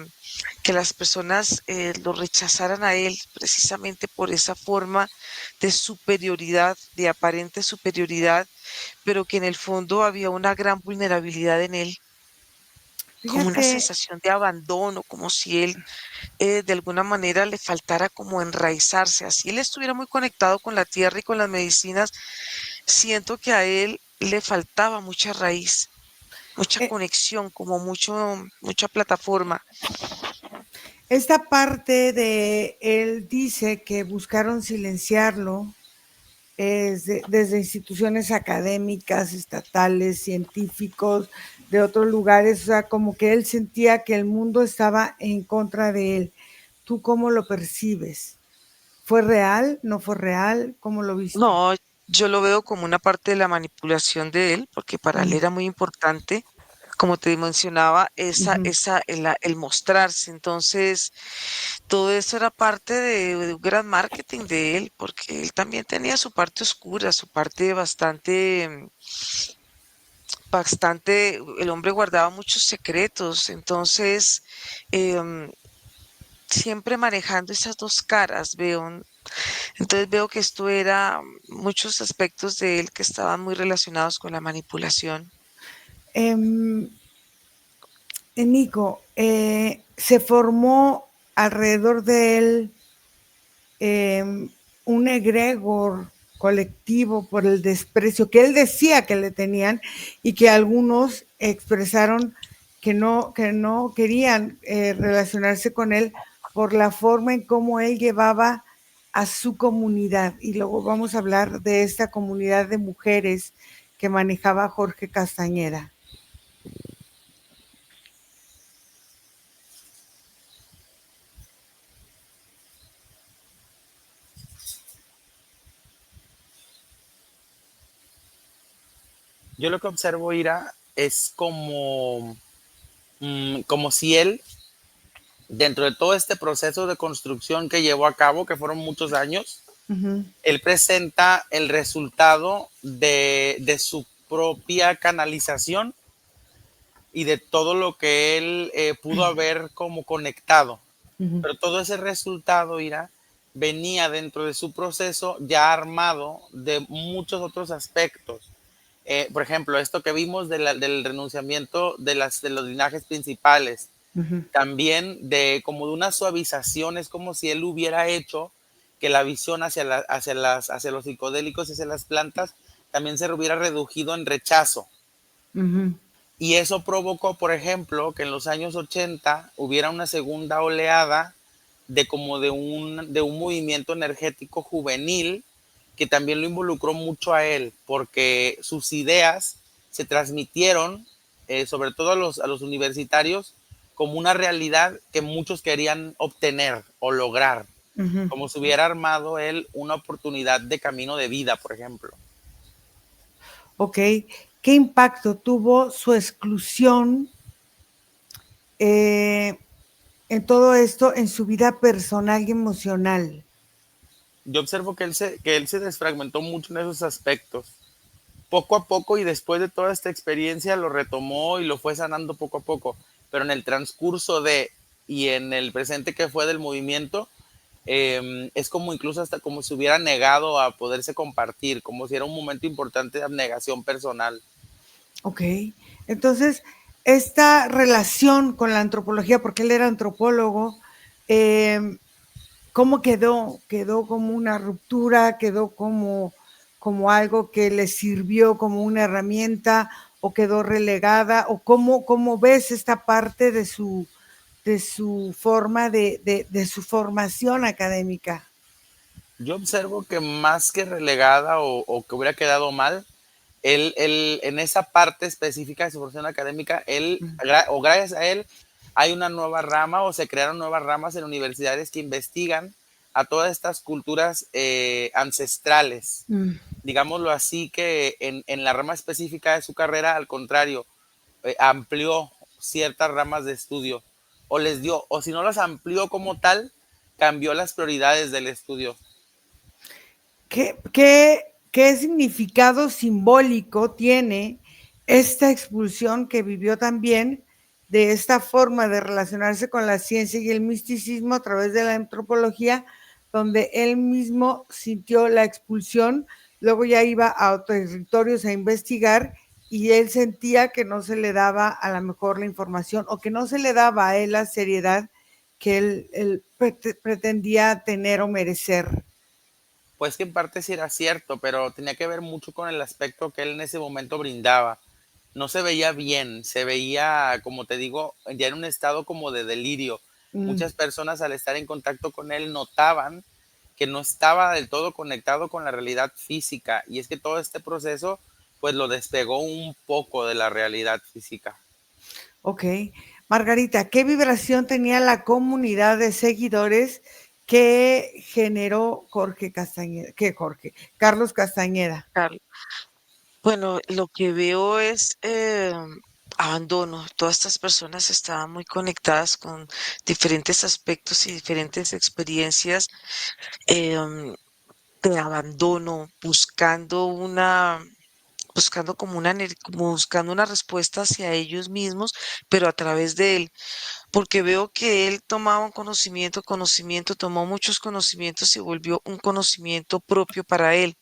las personas lo rechazaran a él precisamente por esa forma de superioridad, de aparente superioridad, pero que en el fondo había una gran vulnerabilidad en él, como una Fíjate, sensación de abandono, como si él de alguna manera le faltara como enraizarse, así él estuviera muy conectado con la tierra y con las medicinas, siento que a él le faltaba mucha raíz, mucha eh, conexión, como mucha plataforma. esta parte de él dice que buscaron silenciarlo desde instituciones académicas, estatales, científicos, de otros lugares, o sea, como que él sentía que el mundo estaba en contra de él. ¿Tú cómo lo percibes? ¿Fue real? ¿No fue real? ¿Cómo lo viste? No, yo lo veo como una parte de la manipulación de él, porque para él Mm, era muy importante, como te mencionaba, ujú. el mostrarse. Entonces, todo eso era parte de un gran marketing de él, porque él también tenía su parte oscura, su parte bastante, el hombre guardaba muchos secretos. Entonces, em, siempre manejando esas dos caras, veo. Entonces veo que esto era muchos aspectos de él que estaban muy relacionados con la manipulación. Em, Nico, se formó alrededor de él un egregor colectivo por el desprecio que él decía que le tenían y que algunos expresaron que no querían relacionarse con él por la forma en cómo él llevaba a su comunidad. Y luego vamos a hablar de esta comunidad de mujeres que manejaba Jorge Castañeda. Yo lo que observo, Ira, es como, como si él, dentro de todo este proceso de construcción que llevó a cabo, que fueron muchos años, Uh -huh. él presenta el resultado de su propia canalización y de todo lo que él pudo haber como conectado. Uh -huh. Pero todo ese resultado, Ira, venía dentro de su proceso ya armado de muchos otros aspectos. Por ejemplo, esto que vimos del renunciamiento de los linajes principales, Uh -huh. también de como de una suavización, es como si él hubiera hecho que la visión hacia los psicodélicos y hacia las plantas también se hubiera reducido en rechazo. Uh -huh. Y eso provocó, por ejemplo, que en los años 80 hubiera una segunda oleada de como de un movimiento energético juvenil que también lo involucró mucho a él, porque sus ideas se transmitieron, sobre todo a los universitarios, como una realidad que muchos querían obtener. o lograr, Ujú. como si hubiera armado él una oportunidad de camino de vida, por ejemplo. Ok. ¿Qué impacto tuvo su exclusión eh, en todo esto, en su vida personal y emocional? Yo observo que él se desfragmentó mucho en esos aspectos. Poco a poco y después de toda esta experiencia lo retomó y lo fue sanando poco a poco, pero en el transcurso de y en el presente que fue del movimiento, es como incluso hasta como si hubiera negado a poderse compartir, como si era un momento importante de abnegación personal. Ok. Entonces, esta relación con la antropología, porque él era antropólogo, eh, ¿cómo quedó? ¿Quedó como una ruptura? ¿Quedó como algo que le sirvió como una herramienta? ¿O quedó relegada? ¿O cómo ves esta parte de su forma de su formación académica? Yo observo que más que relegada o que hubiera quedado mal, él en esa parte específica de su formación académica, él, Mm. o gracias a él, hay una nueva rama o se crearon nuevas ramas en universidades que investigan a todas estas culturas ancestrales. Mm. Digámoslo así, que en la rama específica de su carrera, al contrario, amplió ciertas ramas de estudio o les dio, o si no las amplió como tal, cambió las prioridades del estudio. ¿Qué significado simbólico tiene esta expulsión que vivió también de esta forma de relacionarse con la ciencia y el misticismo a través de la antropología, donde él mismo sintió la expulsión, luego ya iba a territorios a investigar y él sentía que no se le daba a lo mejor la información o que no se le daba a él la seriedad que él pretendía tener o merecer? Pues que en parte sí era cierto, pero tenía que ver mucho con el aspecto que él en ese momento brindaba. No se veía bien, se veía, como te digo, ya en un estado como de delirio. Mm. Muchas personas al estar en contacto con él notaban que no estaba del todo conectado con la realidad física y es que todo este proceso pues lo despegó un poco de la realidad física. Ok. Margarita, ¿qué vibración tenía la comunidad de seguidores que generó Jorge Castañeda? ¿Qué Jorge? Carlos Castañeda. Carlos. Bueno, lo que veo es abandono. Todas estas personas estaban muy conectadas con diferentes aspectos y diferentes experiencias em, de abandono, buscando como como buscando una respuesta hacia ellos mismos, pero a través de él, porque veo que él tomaba un conocimiento, tomó muchos conocimientos y volvió un conocimiento propio para él.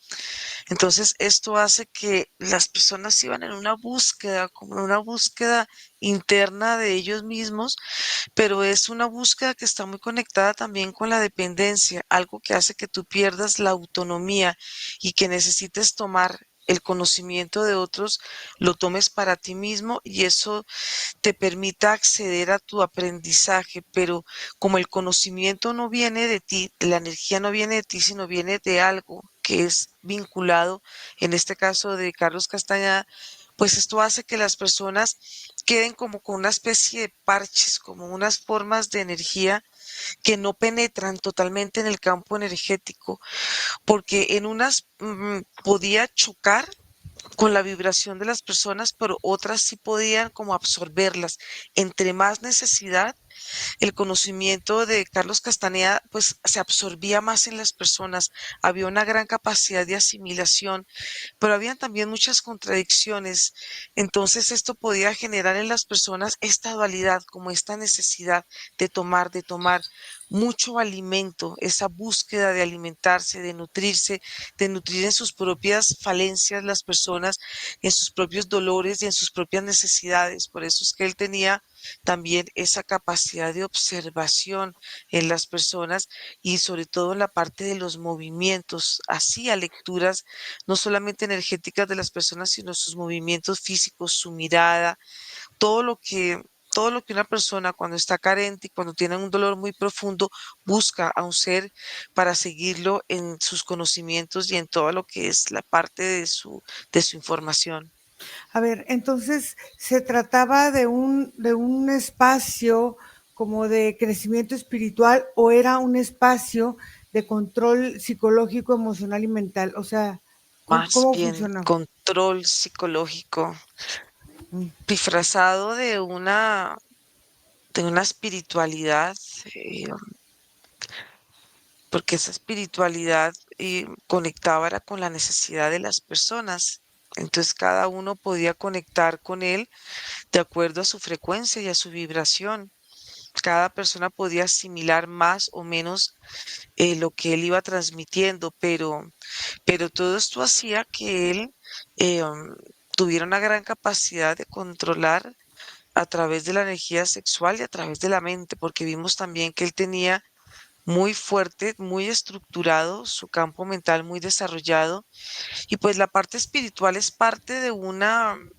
Entonces, esto hace que las personas iban en una búsqueda, como en una búsqueda interna de ellos mismos, pero es una búsqueda que está muy conectada también con la dependencia, algo que hace que tú pierdas la autonomía y que necesites tomar el conocimiento de otros, lo tomes para ti mismo y eso te permita acceder a tu aprendizaje, pero como el conocimiento no viene de ti, la energía no viene de ti, sino viene de algo que es vinculado, en este caso de Carlos Castañeda, pues esto hace que las personas queden como con una especie de parches, como unas formas de energía que no penetran totalmente en el campo energético, porque en unas podía chocar con la vibración de las personas, pero otras sí podían como absorberlas. Entre más necesidad, el conocimiento de Carlos Castaneda pues se absorbía más en las personas, había una gran capacidad de asimilación, pero habían también muchas contradicciones. Entonces esto podía generar en las personas esta dualidad, como esta necesidad de tomar mucho alimento, esa búsqueda de alimentarse, de nutrirse, de nutrir en sus propias falencias las personas, en sus propios dolores y en sus propias necesidades. Por eso es que él tenía también esa capacidad de observación en las personas y sobre todo en la parte de los movimientos, hacía lecturas no solamente energéticas de las personas, sino sus movimientos físicos, su mirada, todo lo que todo lo que una persona cuando está carente y cuando tiene un dolor muy profundo busca a un ser para seguirlo en sus conocimientos y en todo lo que es la parte de su información. A ver, entonces se trataba de un espacio como de crecimiento espiritual o era un espacio de control psicológico, emocional y mental? O sea, Más cómo bien funcionó? control psicológico disfrazado de una espiritualidad, eh, porque esa espiritualidad conectaba era con la necesidad de las personas. Entonces cada uno podía conectar con él de acuerdo a su frecuencia y a su vibración. Cada persona podía asimilar más o menos lo que él iba transmitiendo, pero todo esto hacía que él tuviera una gran capacidad de controlar a través de la energía sexual y a través de la mente, porque vimos también que él tenía muy fuerte, muy estructurado, su campo mental muy desarrollado y pues la parte espiritual es parte de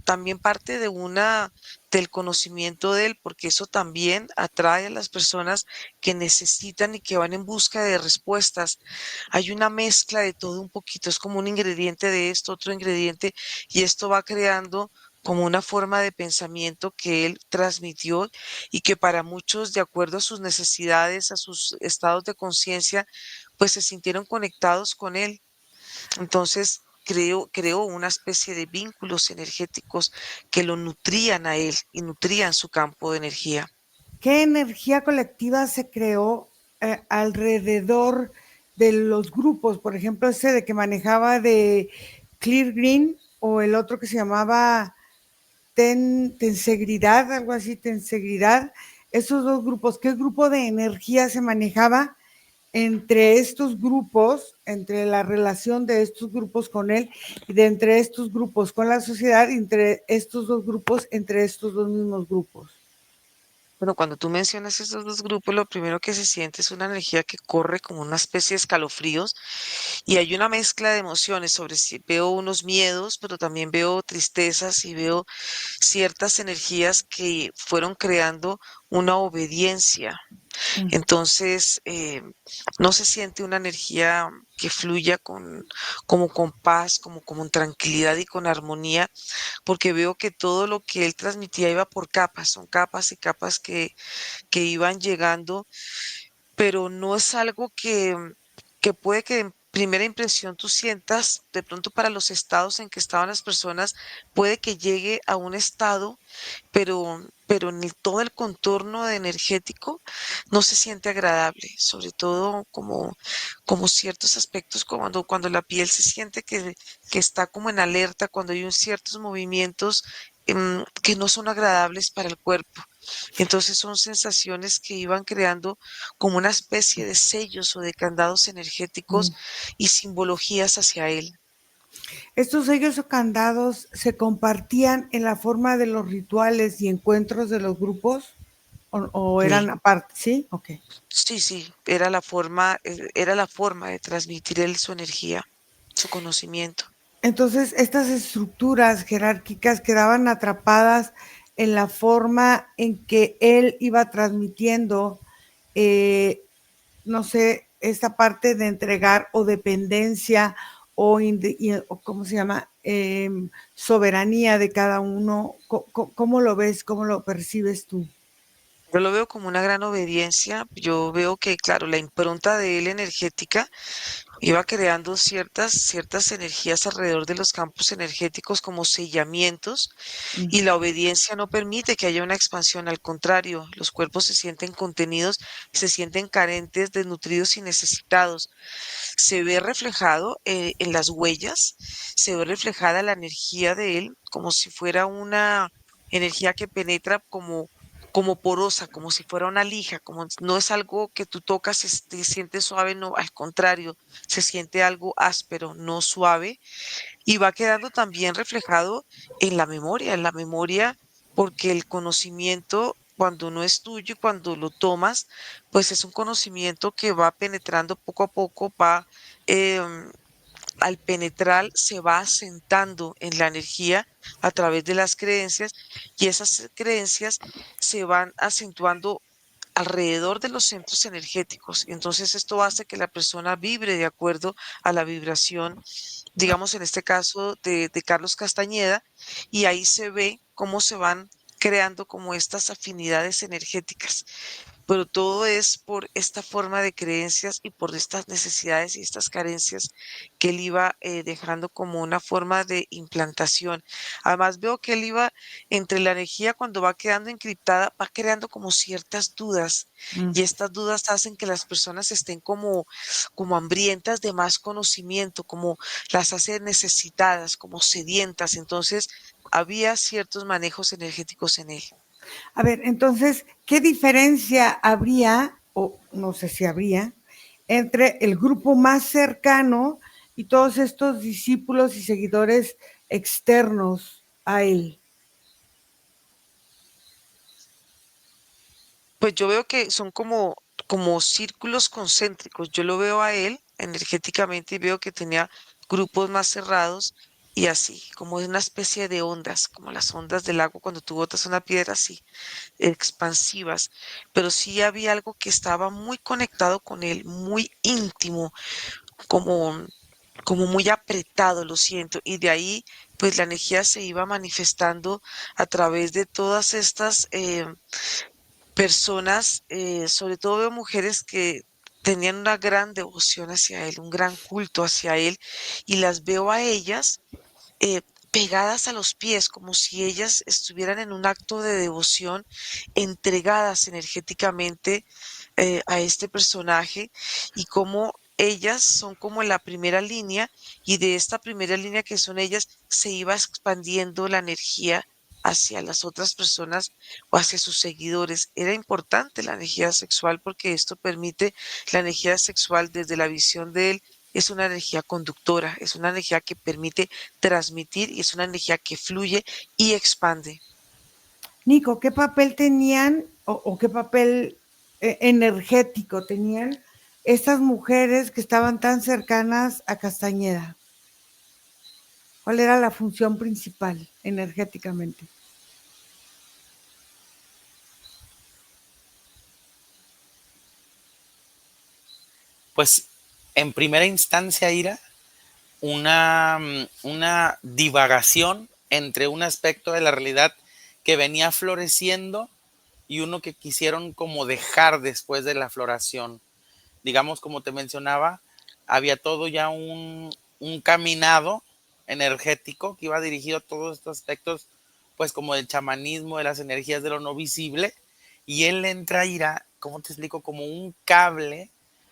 también parte del conocimiento de él, porque eso también atrae a las personas que necesitan y que van en busca de respuestas. Hay una mezcla de todo un poquito, es como un ingrediente de esto, otro ingrediente, y esto va creando como una forma de pensamiento que él transmitió y que para muchos, de acuerdo a sus necesidades, a sus estados de conciencia, pues se sintieron conectados con él. Entonces, creó una especie de vínculos energéticos que lo nutrían a él y nutrían su campo de energía. ¿Qué energía colectiva se creó alrededor de los grupos? Por ejemplo, ese de que manejaba de Clear Green o el otro que se llamaba Tensegridad, algo así, Tensegridad. Esos dos grupos, ¿qué grupo de energía se manejaba entre estos grupos, entre la relación de estos grupos con él y de entre estos grupos con la sociedad, entre estos dos grupos, entre estos dos mismos grupos? Bueno, cuando tú mencionas esos dos grupos, lo primero que se siente es una energía que corre como una especie de escalofríos y hay una mezcla de emociones sobre si veo unos miedos, pero también veo tristezas y veo ciertas energías que fueron creando una obediencia. Entonces, no se siente una energía que fluya como con paz, como con tranquilidad y con armonía, porque veo que todo lo que él transmitía iba por capas, son capas y capas que iban llegando, pero no es algo que puede que en primera impresión tú sientas, de pronto para los estados en que estaban las personas, puede que llegue a un estado pero en todo el contorno de energético no se siente agradable, sobre todo como ciertos aspectos, cuando la piel se siente que está como en alerta, cuando hay ciertos movimientos que no son agradables para el cuerpo. Entonces son sensaciones que iban creando como una especie de sellos o de candados energéticos y simbologías hacia él. Estos sellos o candados se compartían en la forma de los rituales y encuentros de los grupos o Sí, eran aparte, ¿sí? Ok. sí, sí, era la forma de transmitir él su energía, su conocimiento. Entonces, estas estructuras jerárquicas quedaban atrapadas en la forma en que él iba transmitiendo, eh, no sé, esta parte de entregar o dependencia o ¿cómo se llama? Soberanía de cada uno. ¿Cómo lo ves? ¿Cómo lo percibes tú? Yo lo veo como una gran obediencia. Yo veo que, claro, la impronta de él energética iba creando ciertas energías alrededor de los campos energéticos como sellamientos y la obediencia no permite que haya una expansión. Al contrario, los cuerpos se sienten contenidos, se sienten carentes, desnutridos y necesitados. Se ve reflejado en las huellas, se ve reflejada la energía de él como si fuera una energía que penetra como porosa, como si fuera una lija, como no es algo que tú tocas y te sientes suave, no, al contrario, se siente algo áspero, no suave, y va quedando también reflejado en la memoria, porque el conocimiento, cuando no es tuyo y cuando lo tomas, pues es un conocimiento que va penetrando poco a poco, em, al penetrar, se va asentando en la energía a través de las creencias y esas creencias se van acentuando alrededor de los centros energéticos. Entonces esto hace que la persona vibre de acuerdo a la vibración, digamos en este caso de Carlos Castañeda, y ahí se ve cómo se van creando como estas afinidades energéticas. pero todo es por esta forma de creencias y por estas necesidades y estas carencias que él iba dejando como una forma de implantación. Además, veo que él iba entre la energía cuando va quedando encriptada, va creando como ciertas dudas Mm. y estas dudas hacen que las personas estén como hambrientas de más conocimiento, como las hace necesitadas, como sedientas. Entonces, había ciertos manejos energéticos en él. A ver, entonces, ¿qué diferencia habría, o no sé si habría, entre el grupo más cercano y todos estos discípulos y seguidores externos a él? Pues yo veo que son como círculos concéntricos. Yo lo veo a él energéticamente y veo que tenía grupos más cerrados y así, como una especie de ondas, como las ondas del agua cuando tú botas una piedra así, expansivas. Pero sí había algo que estaba muy conectado con él, muy íntimo, como, como muy apretado, lo siento. Y de ahí, pues la energía se iba manifestando a través de todas estas personas, sobre todo veo mujeres que tenían una gran devoción hacia él, un gran culto hacia él, y las veo a ellas eh, pegadas a los pies, como si ellas estuvieran en un acto de devoción, entregadas energéticamente a este personaje, y como ellas son como la primera línea, y de esta primera línea que son ellas, se iba expandiendo la energía hacia las otras personas o hacia sus seguidores. Era importante la energía sexual porque esto permite la energía sexual desde la visión de él. Es una energía conductora, es una energía que permite transmitir y es una energía que fluye y expande. Nico, ¿qué papel tenían o qué papel energético tenían estas mujeres que estaban tan cercanas a Castañeda? ¿Cuál era la función principal energéticamente? Pues en primera instancia, Ira, una divagación entre un aspecto de la realidad que venía floreciendo y uno que quisieron como dejar después de la floración. Digamos, como te mencionaba, había todo ya un caminado energético que iba dirigido a todos estos aspectos, pues como del chamanismo, de las energías de lo no visible, y él entra a Ira, ¿cómo te explico? Como un cable,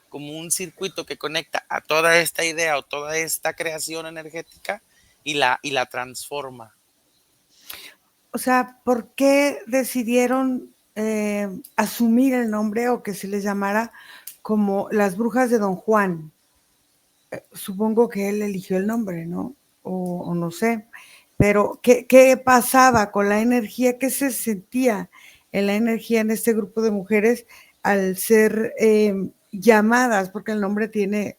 como un circuito que conecta a toda esta idea o toda esta creación energética y la transforma. O sea, ¿por qué decidieron asumir el nombre o que se les llamara como las brujas de Don Juan? Supongo que él eligió el nombre, ¿no? O no sé. Pero, ¿qué pasaba con la energía? ¿Qué se sentía en la energía en este grupo de mujeres al ser llamadas? Porque el nombre tiene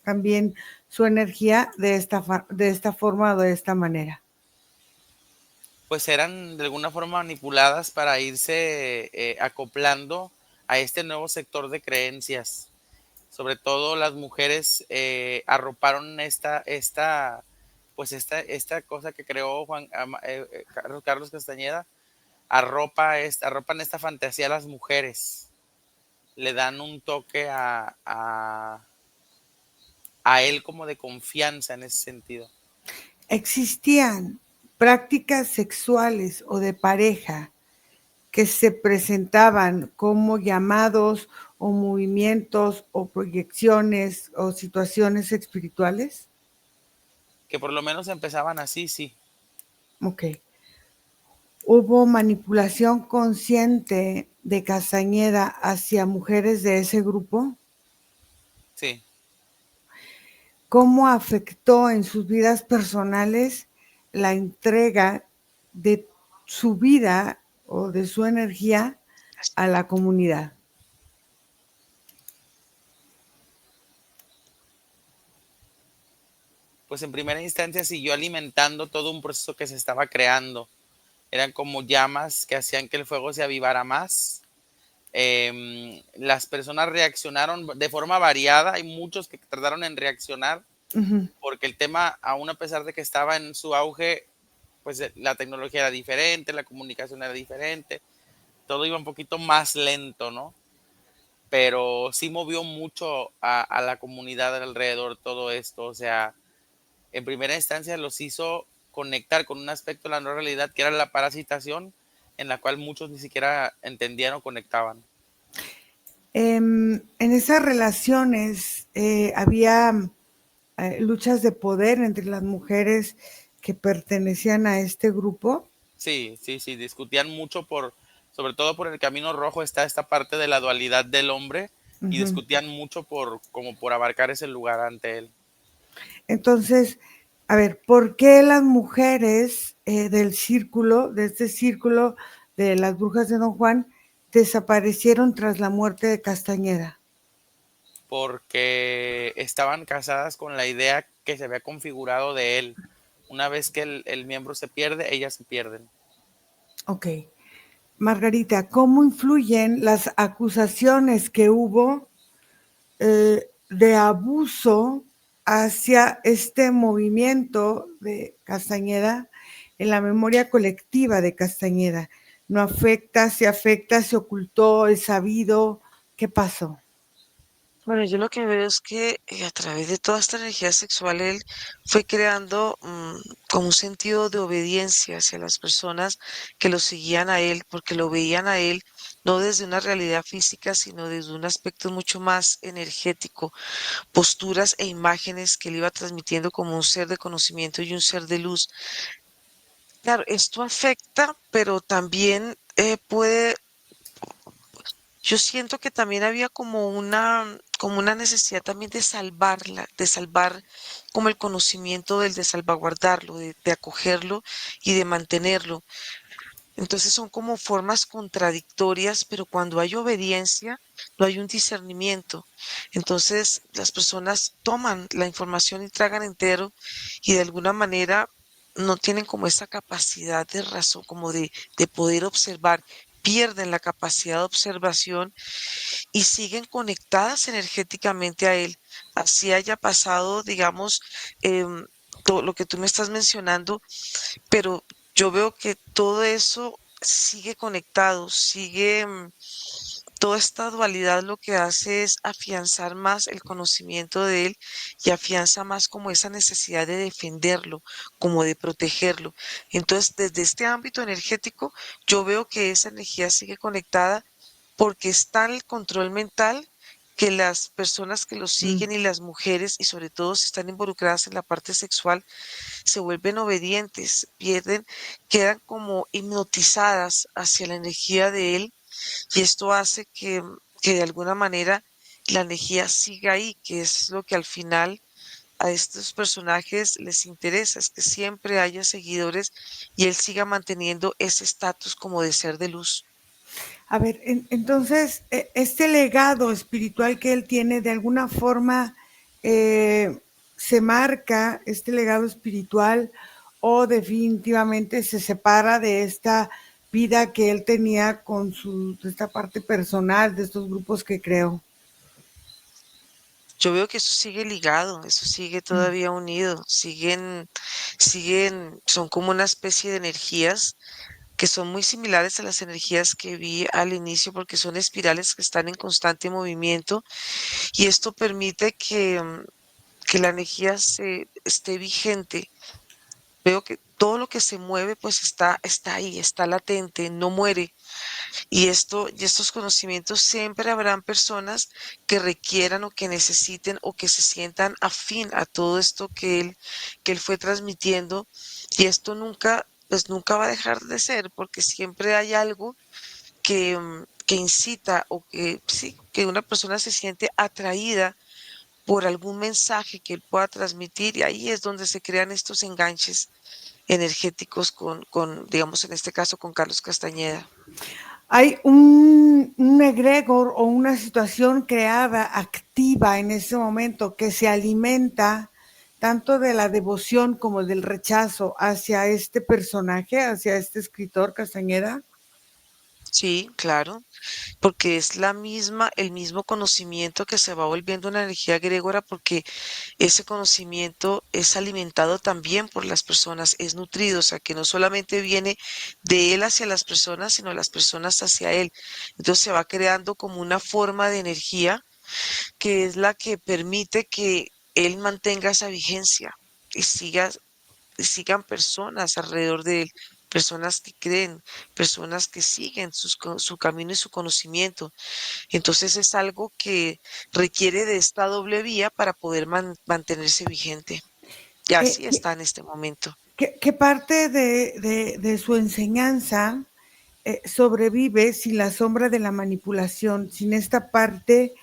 también su energía de esta forma o de esta manera. Pues eran de alguna forma manipuladas para irse acoplando a este nuevo sector de creencias. Sobre todo las mujeres arroparon esta cosa que creó Carlos Castañeda, arropan esta fantasía a las mujeres, le dan un toque a él como de confianza en ese sentido. ¿Existían prácticas sexuales o de pareja que se presentaban como llamados o movimientos o proyecciones o situaciones espirituales? Que por lo menos empezaban así, sí. Ok. ¿Hubo manipulación consciente de Castañeda hacia mujeres de ese grupo? Sí. ¿Cómo afectó en sus vidas personales la entrega de su vida o de su energía a la comunidad? Pues en primera instancia siguió alimentando todo un proceso que se estaba creando. Eran como llamas que hacían que el fuego se avivara más. Las personas reaccionaron de forma variada. Hay muchos que trataron en reaccionar porque el tema, aún a pesar de que estaba en su auge, pues la tecnología era diferente, la comunicación era diferente, todo iba un poquito más lento, ¿no? pero sí movió mucho a la comunidad alrededor todo esto. O sea, en primera instancia los hizo conectar con un aspecto de la no realidad que era la parasitación, en la cual muchos ni siquiera entendían o conectaban. En esas relaciones había luchas de poder entre las mujeres que pertenecían a este grupo. Sí, sí, sí, discutían mucho sobre todo por el camino rojo está esta parte de la dualidad del hombre y Ujú. discutían mucho como por abarcar ese lugar ante él. Entonces, a ver, ¿por qué las mujeres del círculo, de este círculo de las brujas de Don Juan, desaparecieron tras la muerte de Castañeda? Porque estaban casadas con la idea que se había configurado de él. Una vez que el miembro se pierde, ellas se pierden. Ok. Margarita, ¿cómo influyen las acusaciones que hubo de abuso hacia este movimiento de Castañeda en la memoria colectiva de Castañeda? ¿No afecta, se afecta, se ocultó, es sabido? ¿Qué pasó? Bueno, yo lo que veo es que a través de toda esta energía sexual él fue creando como un sentido de obediencia hacia las personas que lo seguían a él, porque lo veían a él no desde una realidad física, sino desde un aspecto mucho más energético, posturas e imágenes que él iba transmitiendo como un ser de conocimiento y un ser de luz. Claro, esto afecta, pero también puede. Yo siento que también había como una necesidad también de salvarla, de salvar como el conocimiento del de salvaguardarlo, de acogerlo y de mantenerlo. Entonces son como formas contradictorias, pero cuando hay obediencia, no hay un discernimiento. Entonces las personas toman la información y tragan entero y de alguna manera no tienen como esa capacidad de razón, como de poder observar, pierden la capacidad de observación y siguen conectadas energéticamente a él. Así haya pasado, digamos, em, todo lo que tú me estás mencionando, pero yo veo que todo eso sigue conectado, sigue, toda esta dualidad lo que hace es afianzar más el conocimiento de él y afianza más como esa necesidad de defenderlo, como de protegerlo. Entonces, desde este ámbito energético, yo veo que esa energía sigue conectada porque está el control mental que las personas que lo Mm. siguen y las mujeres, y sobre todo si están involucradas en la parte sexual, se vuelven obedientes, pierden, quedan como hipnotizadas hacia la energía de él y esto hace que de alguna manera la energía siga ahí, que es lo que al final a estos personajes les interesa, es que siempre haya seguidores y él siga manteniendo ese estatus como de ser de luz. A ver, entonces, este legado espiritual que él tiene, de alguna forma, se marca este legado espiritual o definitivamente se separa de esta vida que él tenía con de esta parte personal, de estos grupos que creó. Yo veo que eso sigue ligado, eso sigue todavía unido, son como una especie de energías que son muy similares a las energías que vi al inicio porque son espirales que están en constante movimiento y esto permite que la energía esté vigente. Veo que todo lo que se mueve pues está ahí, está latente, no muere. Y estos conocimientos siempre habrán personas que requieran o que necesiten o que se sientan afín a todo esto que él fue transmitiendo. Y esto nunca, pues nunca va a dejar de ser, porque siempre hay algo que incita o que sí, que una persona se siente atraída por algún mensaje que él pueda transmitir, y ahí es donde se crean estos enganches energéticos digamos, en este caso, con Carlos Castañeda. Hay un egregor o una situación creada, activa en ese momento, que se alimenta tanto de la devoción como del rechazo hacia este personaje, hacia este escritor Castañeda. Sí, claro, porque es el mismo conocimiento que se va volviendo una energía egregora, porque ese conocimiento es alimentado también por las personas, es nutrido, o sea, que no solamente viene de él hacia las personas, sino las personas hacia él. Entonces se va creando como una forma de energía que es la que permite que él mantenga esa vigencia y sigan personas alrededor de él, personas que creen, personas que siguen su camino y su conocimiento. Entonces es algo que requiere de esta doble vía para poder mantenerse vigente. Y ¿Qué, así qué- está en este momento. qué parte de su enseñanza sobrevive sin la sombra de la manipulación, sin esta parte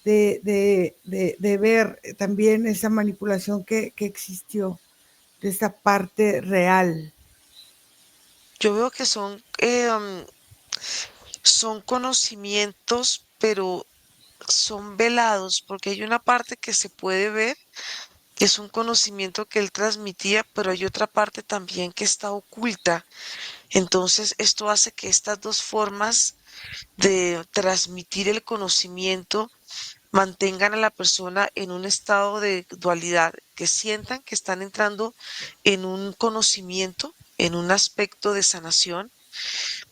de ver también esa manipulación que existió, de esa parte real? Yo veo que son conocimientos, pero son velados, porque hay una parte que se puede ver, que es un conocimiento que él transmitía, pero hay otra parte también que está oculta. Entonces, esto hace que estas dos formas de transmitir el conocimiento mantengan a la persona en un estado de dualidad, que sientan que están entrando en un conocimiento, en un aspecto de sanación,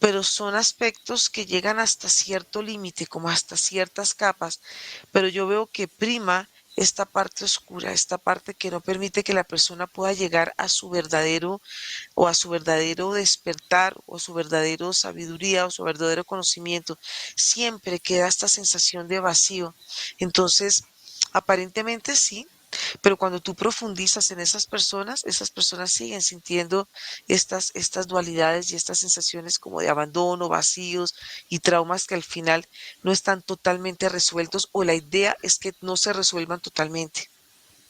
pero son aspectos que llegan hasta cierto límite, como hasta ciertas capas, pero yo veo que prima esta parte oscura, esta parte que no permite que la persona pueda llegar a su verdadero o a su verdadero despertar o a su verdadero sabiduría o su verdadero conocimiento. Siempre queda esta sensación de vacío. Entonces, aparentemente sí, pero cuando tú profundizas en esas personas siguen sintiendo estas dualidades y estas sensaciones como de abandono, vacíos y traumas que al final no están totalmente resueltos, o la idea es que no se resuelvan totalmente.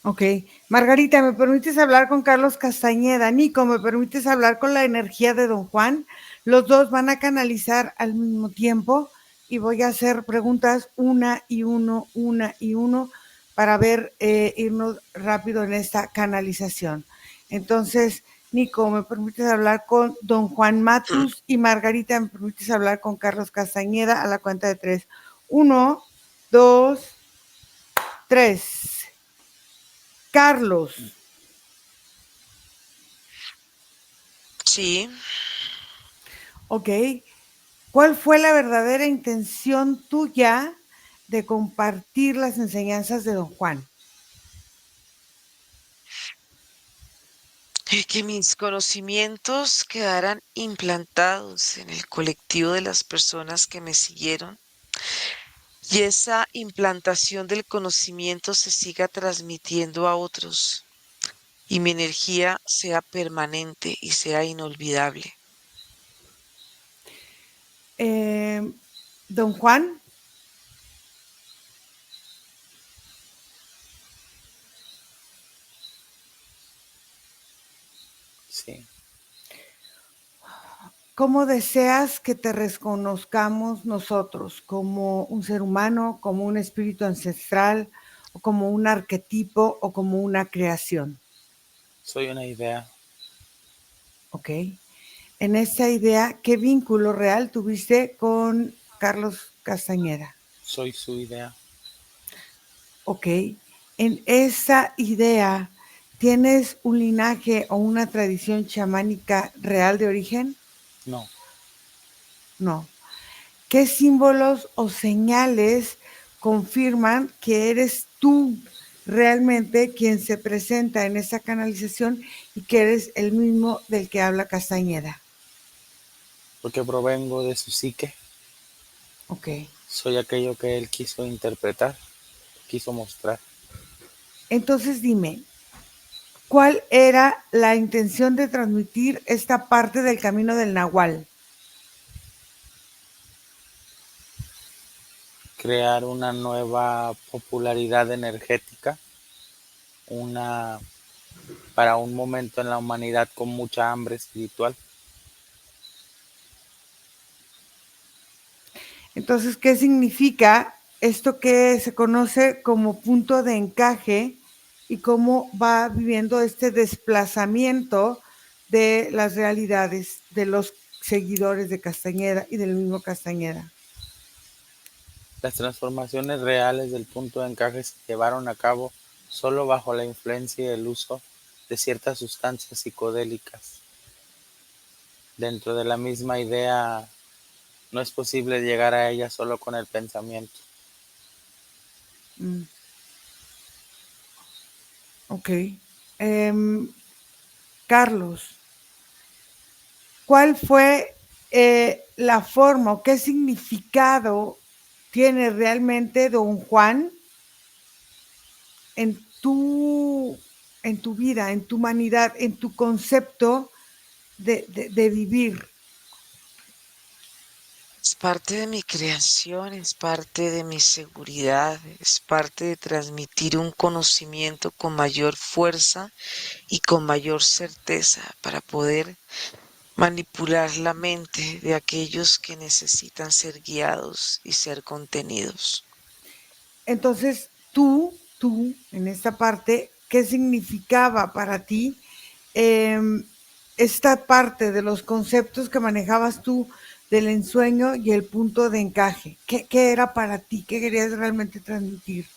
Ok. Margarita, ¿me permites hablar con Carlos Castañeda? Nico, ¿me permites hablar con la energía de don Juan? Los dos van a canalizar al mismo tiempo y voy a hacer preguntas una y uno para ver, irnos rápido en esta canalización. Entonces, Nico, ¿me permites hablar con don Juan Matus? Y Margarita, ¿me permites hablar con Carlos Castañeda a la cuenta de tres? Uno, dos, tres. Carlos. Sí, Ok. ¿Cuál fue la verdadera intención tuya de compartir las enseñanzas de don Juan? que mis conocimientos quedaran implantados en el colectivo de las personas que me siguieron y esa implantación del conocimiento se siga transmitiendo a otros y mi energía sea permanente y sea inolvidable. Don Juan, Sí. ¿cómo deseas que te reconozcamos nosotros? ¿Como un ser humano, como un espíritu ancestral, o como un arquetipo, o como una creación? Soy una idea. Ok. En esa idea, ¿qué vínculo real tuviste con Carlos Castañeda? Soy su idea. Ok. En esa idea, ¿tienes un linaje o una tradición chamánica real de origen? No. No. ¿Qué símbolos o señales confirman que eres tú realmente quien se presenta en esa canalización y que eres el mismo del que habla Castañeda? Porque provengo de su psique. Ok. Soy aquello que él quiso interpretar, quiso mostrar. Entonces dime, ¿cuál era la intención de transmitir esta parte del camino del Nahual? Crear una nueva popularidad energética, una para un momento en la humanidad con mucha hambre espiritual. Entonces, ¿qué significa esto que se conoce como punto de encaje y cómo va viviendo este desplazamiento de las realidades, de los seguidores de Castañeda y del mismo Castañeda. Las transformaciones reales del punto de encaje se llevaron a cabo solo bajo la influencia y el uso de ciertas sustancias psicodélicas. Dentro de la misma idea, no es posible llegar a ella solo con el pensamiento. Ok. Carlos, ¿cuál fue la forma o qué significado tiene realmente Don Juan en tu vida, en tu humanidad, en tu concepto de vivir? Es parte de mi creación, es parte de mi seguridad, es parte de transmitir un conocimiento con mayor fuerza y con mayor certeza para poder manipular la mente de aquellos que necesitan ser guiados y ser contenidos. Entonces, tú, en esta parte, ¿qué significaba para ti esta parte de los conceptos que manejabas tú del ensueño y el punto de encaje? ¿Qué era para ti? ¿Qué querías realmente transmitir?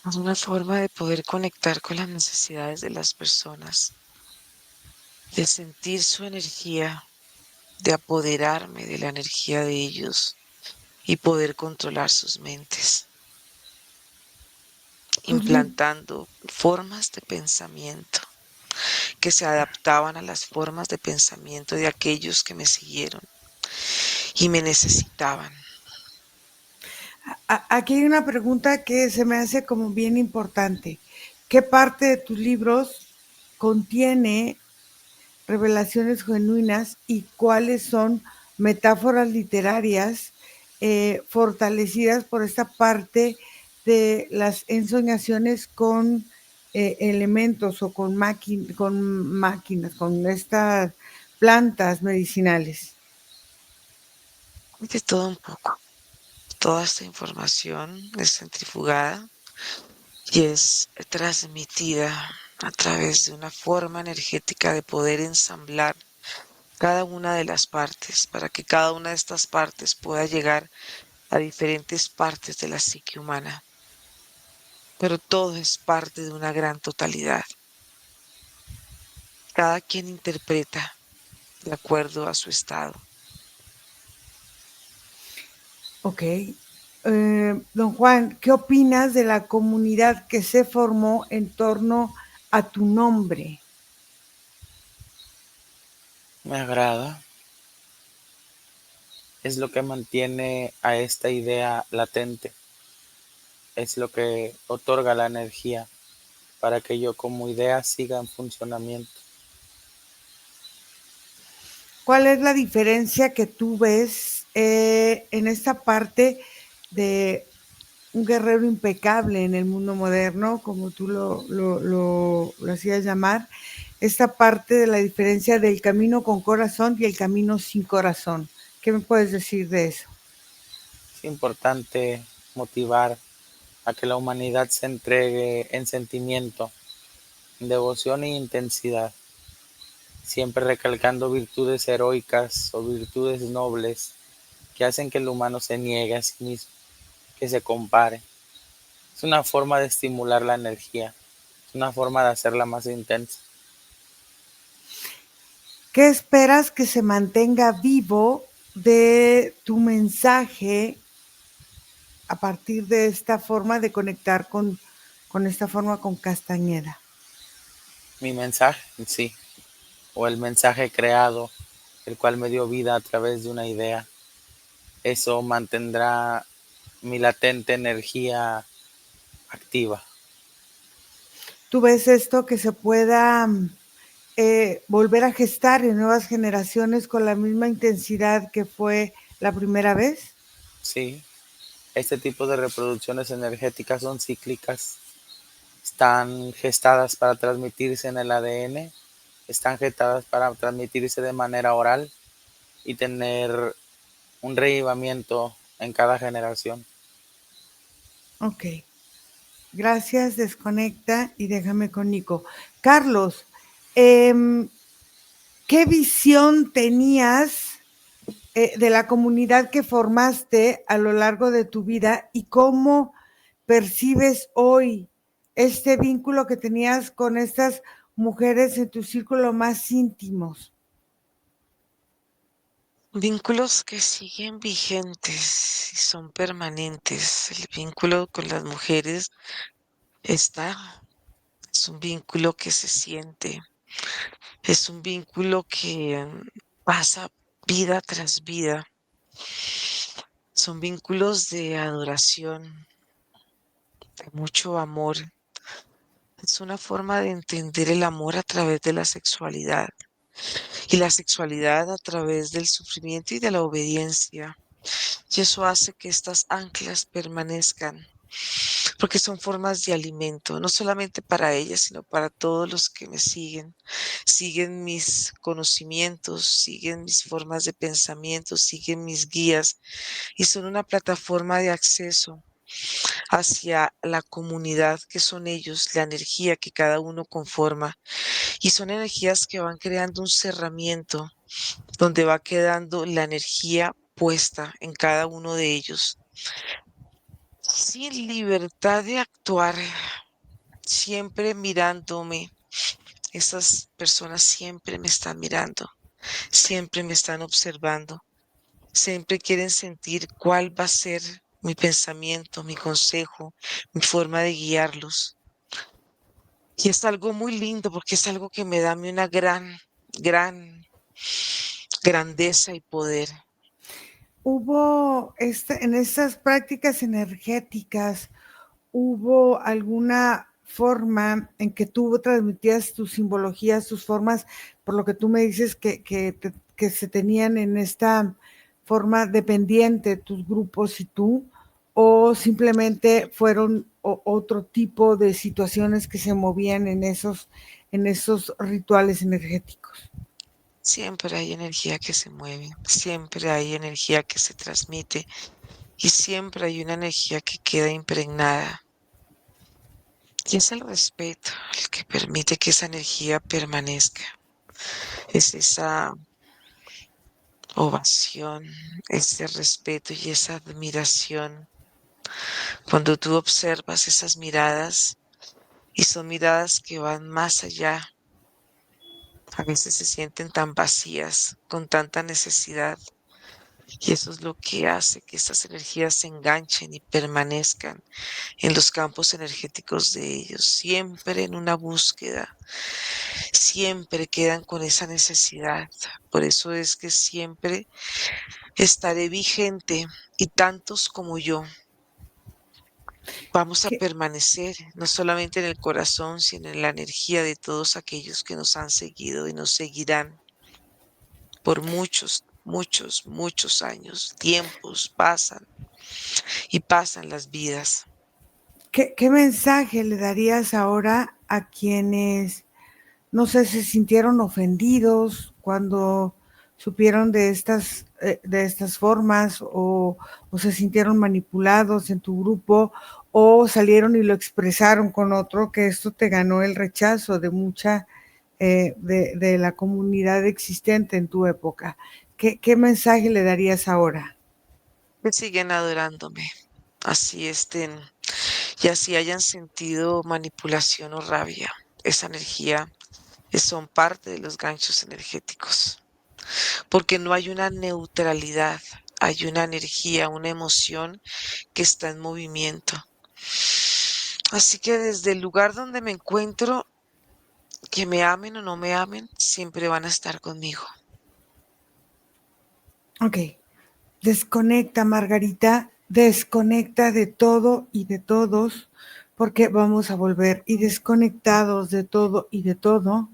Es una forma de poder conectar con las necesidades de las personas, de sentir su energía, de apoderarme de la energía de ellos y poder controlar sus mentes, implantando formas de pensamiento que se adaptaban a las formas de pensamiento de aquellos que me siguieron y me necesitaban. Aquí hay una pregunta que se me hace como bien importante. ¿Qué parte de tus libros contiene revelaciones genuinas y cuáles son metáforas literarias fortalecidas por esta parte de las ensoñaciones con elementos o con máquinas, con estas plantas medicinales? De todo un poco. Toda esta información es centrifugada y es transmitida a través de una forma energética de poder ensamblar cada una de las partes para que cada una de estas partes pueda llegar a diferentes partes de la psique humana. Pero todo es parte de una gran totalidad. Cada quien interpreta de acuerdo a su estado. Ok. Don Juan, ¿qué opinas de la comunidad que se formó en torno a tu nombre? Me agrada. Es lo que mantiene a esta idea latente. Es lo que otorga la energía para que yo como idea siga en funcionamiento. ¿Cuál es la diferencia que tú ves en esta parte de un guerrero impecable en el mundo moderno, como tú lo hacías llamar? Esta parte de la diferencia del camino con corazón y el camino sin corazón. ¿Qué me puedes decir de eso? Es importante motivar a que la humanidad se entregue en sentimiento, en devoción e intensidad, siempre recalcando virtudes heroicas o virtudes nobles que hacen que el humano se niegue a sí mismo, que se compare. Es una forma de estimular la energía, es una forma de hacerla más intensa. ¿Qué esperas que se mantenga vivo de tu mensaje a partir de esta forma de conectar con esta forma con Castañeda? Mi mensaje en sí, o el mensaje creado, el cual me dio vida a través de una idea, eso mantendrá mi latente energía activa. ¿Tú ves esto que se pueda volver a gestar en nuevas generaciones con la misma intensidad que fue la primera vez? Sí, este tipo de reproducciones energéticas son cíclicas, están gestadas para transmitirse en el ADN, están gestadas para transmitirse de manera oral y tener un reavivamiento en cada generación. Ok. Gracias, desconecta y déjame con Nico. Carlos, ¿qué visión tenías de la comunidad que formaste a lo largo de tu vida y cómo percibes hoy este vínculo que tenías con estas mujeres en tu círculo más íntimos. Vínculos que siguen vigentes y son permanentes. El vínculo con las mujeres está, es un vínculo que se siente, es un vínculo que pasa vida tras vida. Son vínculos de adoración, de mucho amor. Es una forma de entender el amor a través de la sexualidad y la sexualidad a través del sufrimiento y de la obediencia. Y eso hace que estas anclas permanezcan, porque son formas de alimento, no solamente para ellas, sino para todos los que me siguen. Siguen mis conocimientos, siguen mis formas de pensamiento, siguen mis guías y son una plataforma de acceso hacia la comunidad que son ellos, la energía que cada uno conforma. Y son energías que van creando un cerramiento donde va quedando la energía puesta en cada uno de ellos. Sin libertad de actuar, siempre mirándome. Esas personas siempre me están mirando, siempre me están observando, siempre quieren sentir cuál va a ser mi pensamiento, mi consejo, mi forma de guiarlos. Y es algo muy lindo porque es algo que me da a mí una gran grandeza y poder. ¿Hubo en estas prácticas energéticas, hubo alguna forma en que tú transmitías tus simbologías, tus formas, por lo que tú me dices que se tenían en esta forma dependiente tus grupos y tú, o simplemente fueron otro tipo de situaciones que se movían en esos rituales energéticos? Siempre hay energía que se mueve, siempre hay energía que se transmite y siempre hay una energía que queda impregnada. Y es el respeto el que permite que esa energía permanezca. Es esa ovación, ese respeto y esa admiración. Cuando tú observas esas miradas y son miradas que van más allá, a veces se sienten tan vacías, con tanta necesidad. Y eso es lo que hace que estas energías se enganchen y permanezcan en los campos energéticos de ellos, siempre en una búsqueda, siempre quedan con esa necesidad. Por eso es que siempre estaré vigente y tantos como yo vamos a ¿Qué, permanecer no solamente en el corazón, sino en la energía de todos aquellos que nos han seguido y nos seguirán por muchos años. Tiempos pasan y pasan las vidas. qué mensaje le darías ahora a quienes, no sé, se sintieron ofendidos cuando supieron de estas formas o se sintieron manipulados en tu grupo o salieron y lo expresaron con otro, que esto te ganó el rechazo de mucha de la comunidad existente en tu época? ¿Qué mensaje le darías ahora? Que siguen adorándome, así estén y así hayan sentido manipulación o rabia. Esa energía son parte de los ganchos energéticos, porque no hay una neutralidad, hay una energía, una emoción que está en movimiento. Así que desde el lugar donde me encuentro, que me amen o no me amen, siempre van a estar conmigo. Ok, desconecta, Margarita, desconecta de todo y de todos, porque vamos a volver. Y desconectados de todo y de todo,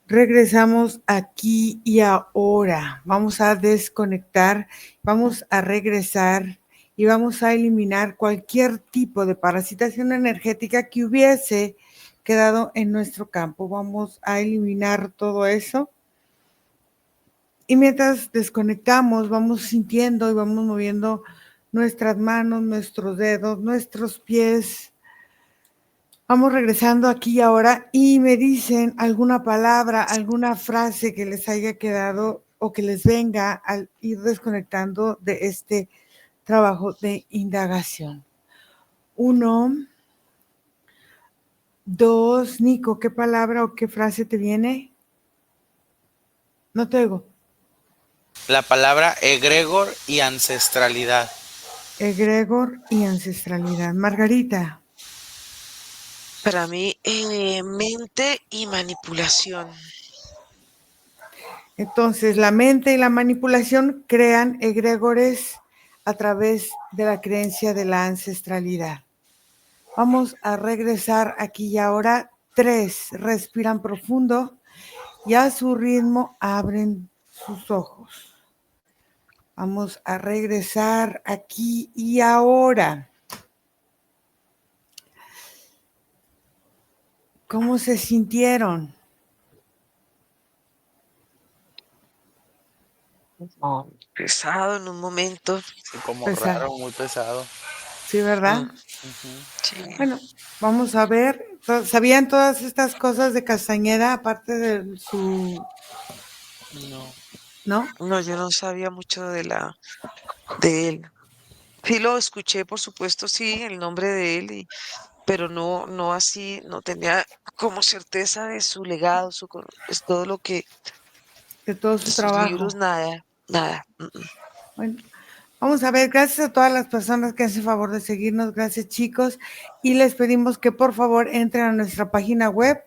regresamos aquí y ahora. Vamos a desconectar, vamos a regresar y vamos a eliminar cualquier tipo de parasitación energética que hubiese quedado en nuestro campo. Vamos a eliminar todo eso. Y mientras desconectamos, vamos sintiendo y vamos moviendo nuestras manos, nuestros dedos, nuestros pies. Vamos regresando aquí y ahora y me dicen alguna palabra, alguna frase que les haya quedado o que les venga al ir desconectando de este trabajo de indagación. 1, 2, Nico, ¿qué palabra o qué frase te viene? No te oigo. La palabra egregor y ancestralidad. Egregor y ancestralidad. Margarita. Para mí, mente y manipulación. Entonces, la mente y la manipulación crean egregores a través de la creencia de la ancestralidad. Vamos a regresar aquí y ahora. 3, respiran profundo y a su ritmo abren sus ojos. Vamos a regresar aquí y ahora. ¿Cómo se sintieron? Pesado en un momento. Sí, como Pesado. raro, muy pesado. Sí, ¿verdad? Sí. Bueno, vamos a ver. ¿Sabían todas estas cosas de Castañeda, aparte de su... No. ¿No? No, yo no sabía mucho de él. Sí lo escuché, por supuesto, sí, el nombre de él, pero no así, no tenía como certeza de su legado, es todo lo que, De todo de su sus trabajo. libros, nada. Bueno, vamos a ver, gracias a todas las personas que hacen favor de seguirnos, gracias chicos, y les pedimos que por favor entren a nuestra página web,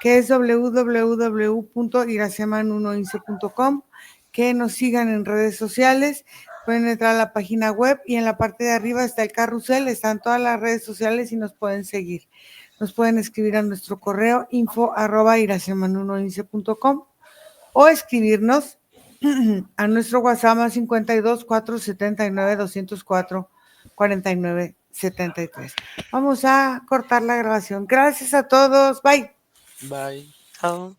que es www.iraceman1ince.com, que nos sigan en redes sociales, pueden entrar a la página web y en la parte de arriba está el carrusel, están todas las redes sociales y nos pueden seguir. Nos pueden escribir a nuestro correo info@iraceman1ince.com o escribirnos a nuestro WhatsApp más 52 479 204 49 73. Vamos a cortar la grabación. Gracias a todos. Bye. Bye. Chao.